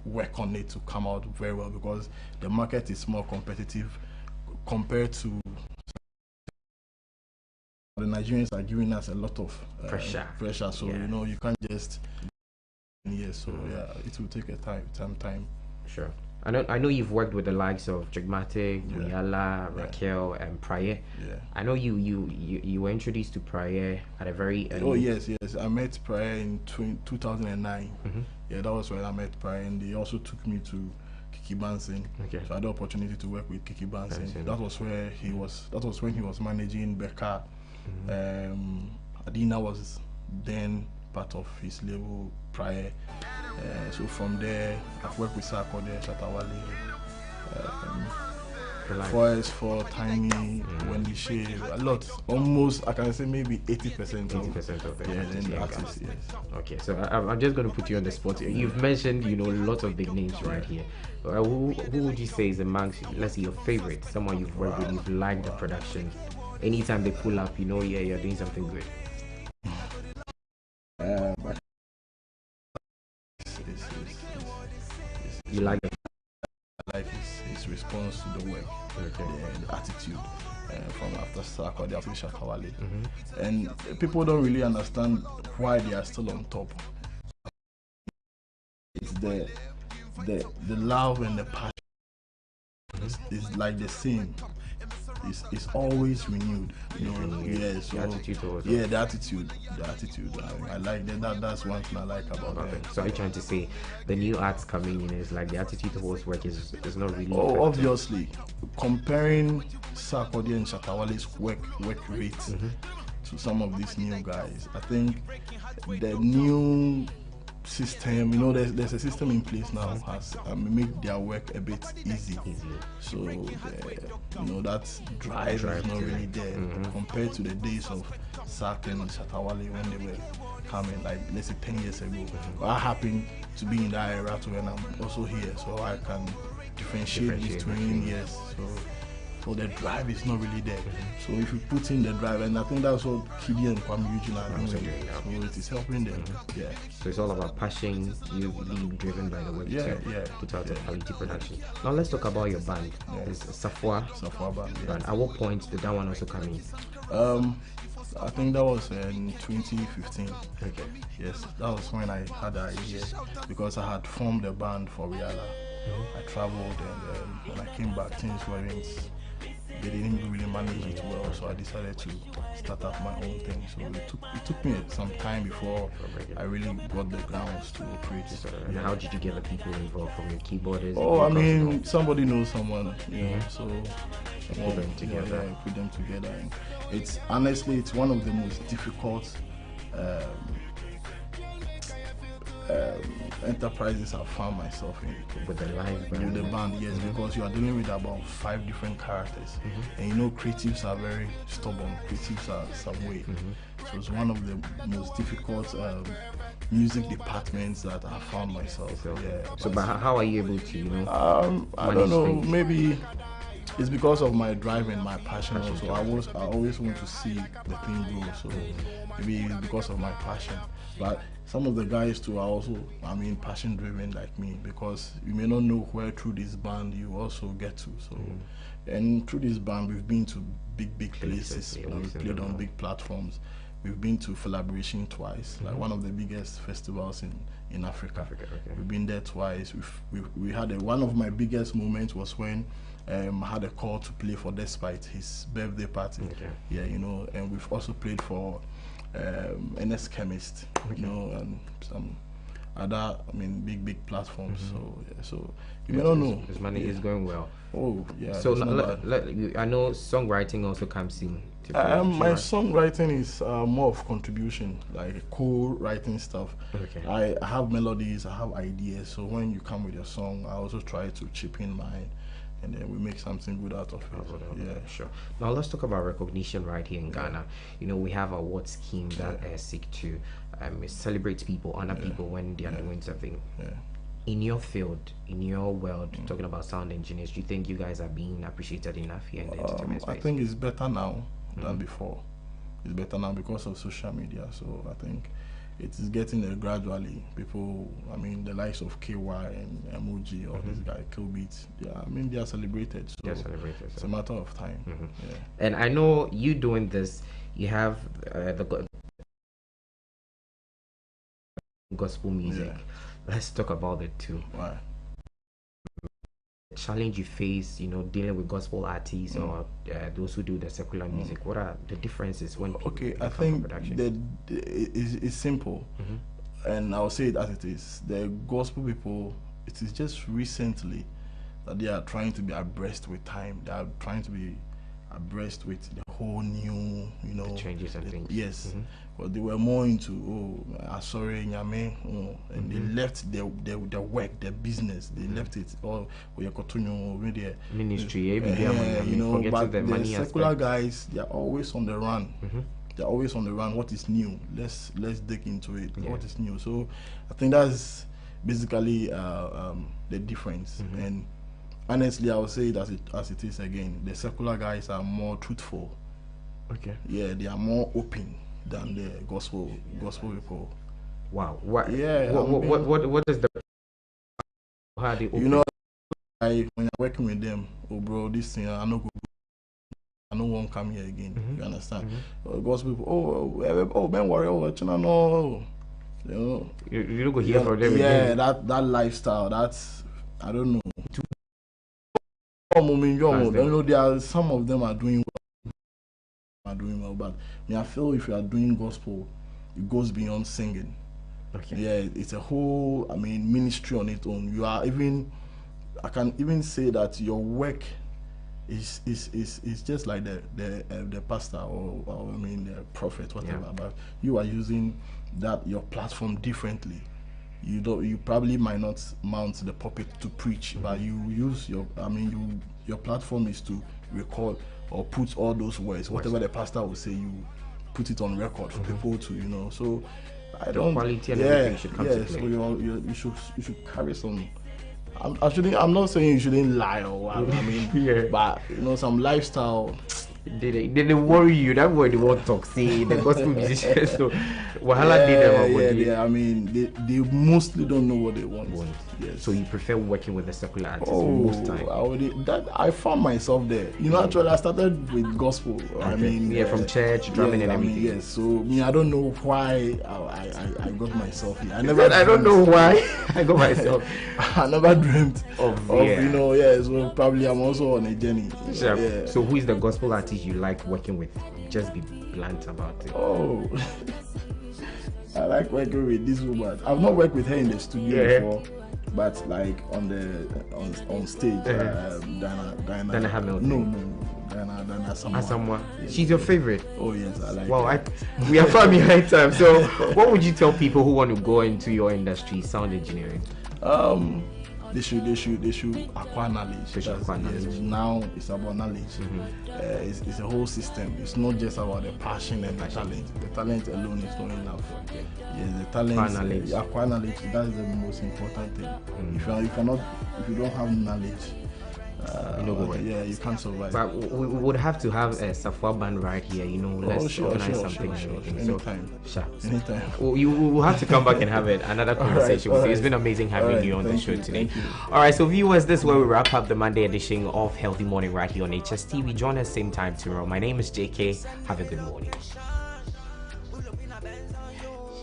work on it to come out very well, because the market is more competitive compared to the Nigerians are giving us a lot of pressure. So you can't just it will take some time. Sure. I know you've worked with the likes of Jigmatic, Muyala, Raquel, and Prayer. Yeah. I know you were introduced to Prayer at a very early... Oh yes. I met Prayer in 2009. Yeah, that was when I met Prayer, and they also took me to Kiki Bansin. Okay. So I had the opportunity to work with Kiki Bansin. That was where he was. That was when he was managing Becca. Adina was then part of his label Prayer. So from there, I've worked with Sarkodie, Shatawale, Forest for Tiny, Wendy Shea, a lot. Almost, I can say maybe 80% of it. Yeah, then the artists, yes. Okay, so I'm just going to put you on the spot. You've mentioned, lots of big names right here. Who would you say is amongst, let's say, your favorite? Someone you've worked with, you've liked the production. Anytime they pull up, you're doing something good. You like it? I like his response to the work, the attitude from after Sarkodie, after Shatawale. And people don't really understand why they are still on top. It's the love and the passion is like the same. It's always renewed, So the attitude. I like that. That's one thing I like about them. So are you trying to say the new arts coming in is like the attitude towards work is not really? Oh, obviously, comparing Sarkodie and Shatawale's work rate to some of these new guys, I think the new system, there's a system in place now has make their work a bit easy. So that drive is not really there compared to the days of Sark and Shatawale when they were coming, like let's say 10 years ago. I happen to be in that era too, and I'm also here, so I can differentiate between years. so the drive is not really there. So if you put in the drive, and I think that's what Kidi and Kwame Eugene are doing. So it is helping them. Yeah. So it's all about passion, you being driven by the work to put out a quality production. Now let's talk about your band. It's Safwa band. Yeah. Band. At what point did that one also come in? I think that was in 2015. Okay. Yes, that was when I had the idea, because I had formed a band for Rihanna. I traveled, and when I came back, things they didn't really manage it well, so I decided to start up my own thing. So it took me some time before I really got the grounds to operate. And how did you get the people involved, from your keyboardist? Oh, I mean, somebody knows someone, so put them together. Yeah, put them together. And it's honestly, it's one of the most difficult enterprises I've found myself in. With the live band? With the band, yes, because you are dealing with about 5 different characters. And you know, creatives are very stubborn, creatives are some way. So it's one of the most difficult music departments that I found myself. Yeah. So, but how are you able to, I don't know, maybe it's because of my drive and my passion also. I always want to see the thing grow, so maybe it's because of my passion. But some of the guys too are also, passion driven like me, because you may not know where through this band you also get to. So, and through this band we've been to big places. We've played on big platforms. We've been to Collaboration twice, like one of the biggest festivals in Africa. We've been there twice. We had one of my biggest moments was when I had a call to play for Despite, his birthday party. Yeah, and we've also played for NS Chemist, and some other, big platforms. So you may not know. This money is going well. Oh yeah. So I know songwriting also comes in. My songwriting is more of contribution, like co-writing stuff. I have melodies, I have ideas. So when you come with your song, I also try to chip in mine, and then we make something good out of it. Yeah, sure. Now let's talk about recognition right here in Ghana. We have an award scheme that seek to celebrate people, honor people when they are doing something. In your field, in your world, talking about sound engineers, do you think you guys are being appreciated enough here in the entertainment space? I think it's better now than before. It's better now because of social media. So I think it is getting there gradually. People, the likes of KY and Emoji or this guy Killbeat, they are celebrated. So it's a matter of time. And I know you doing this, you have the gospel music. Let's talk about it too. Why? Challenge you face, dealing with gospel artists or those who do the secular music. What are the differences when people I think it's simple, and I'll say it as it is. The gospel people, it is just recently that they are trying to be abreast with time. They are trying to be abreast with the whole new, the changes and things. Yes, but they were more into sorry, Nyame, and they left the work, their business. They left it all. Ministry, but the secular guys, they are always on the run. They're always on the run. What is new? Let's dig into it. What is new? So I think that's basically the difference. And honestly, I would say that as it is again. The secular guys are more truthful. Yeah, they are more open than the gospel people. Wow. What? Yeah. What is the? How they open? When you're working with them, oh bro, this thing I won't come here again. You understand? Gospel people, oh man, worry, no. You don't go hear from them. Yeah, that lifestyle. That's I don't know. There are some of them are doing well, but I feel if you are doing gospel, it goes beyond singing. Yeah, it's a whole ministry on its own. You are I can even say that your work is just like the pastor or the prophet, whatever. But you are using your platform differently. You probably might not mount the pulpit to preach, but you use your platform is to record or put all those words, whatever the pastor will say, you put it on record for people to So I don't. Quality and everything should come to play. So you should carry some I'm not saying you shouldn't lie or what. I mean, Yeah. but you know, some lifestyle. Did they worry you? That word they won't talk. See, the gospel musicians. So, wahala did them. Yeah. I mean, they mostly don't know what they want. Yes. So you prefer working with the secular artists Oh, most time? I found myself there. You know, actually, I started with gospel. I mean, from church, drumming and everything. Yes. So me, I don't know why I got myself here. I don't know why I got myself. I never dreamt of yeah. you know. Yeah. So probably I'm also on a journey. Sure. Yeah. So who is the gospel artist you like working with? Just be blunt about it. Oh. I like working with this woman. I've not worked with her in the studio before, but like on stage. Dana Hamilton. No. Dana Asamoah. Yeah. She's your favorite. Oh yes, I like. Well, we are family right time. So, what would you tell people who want to go into your industry, sound engineering? They should acquire knowledge. Now it's about knowledge. It's a whole system. It's not just about the passion and the talent. The talent alone is not enough. Yes, the talent, acquire knowledge. That's the most important thing. If you don't have knowledge, you can't survive. But we would have to have a Safwa band right here. You know, let's organize something. Anytime. Anytime. You will have to come back and have another conversation with you. It's been amazing having you on the show today. All right, so viewers, this is where we wrap up the Monday edition of Healthy Morning right here on HSTV. Join us same time tomorrow. My name is JK. Have a good morning.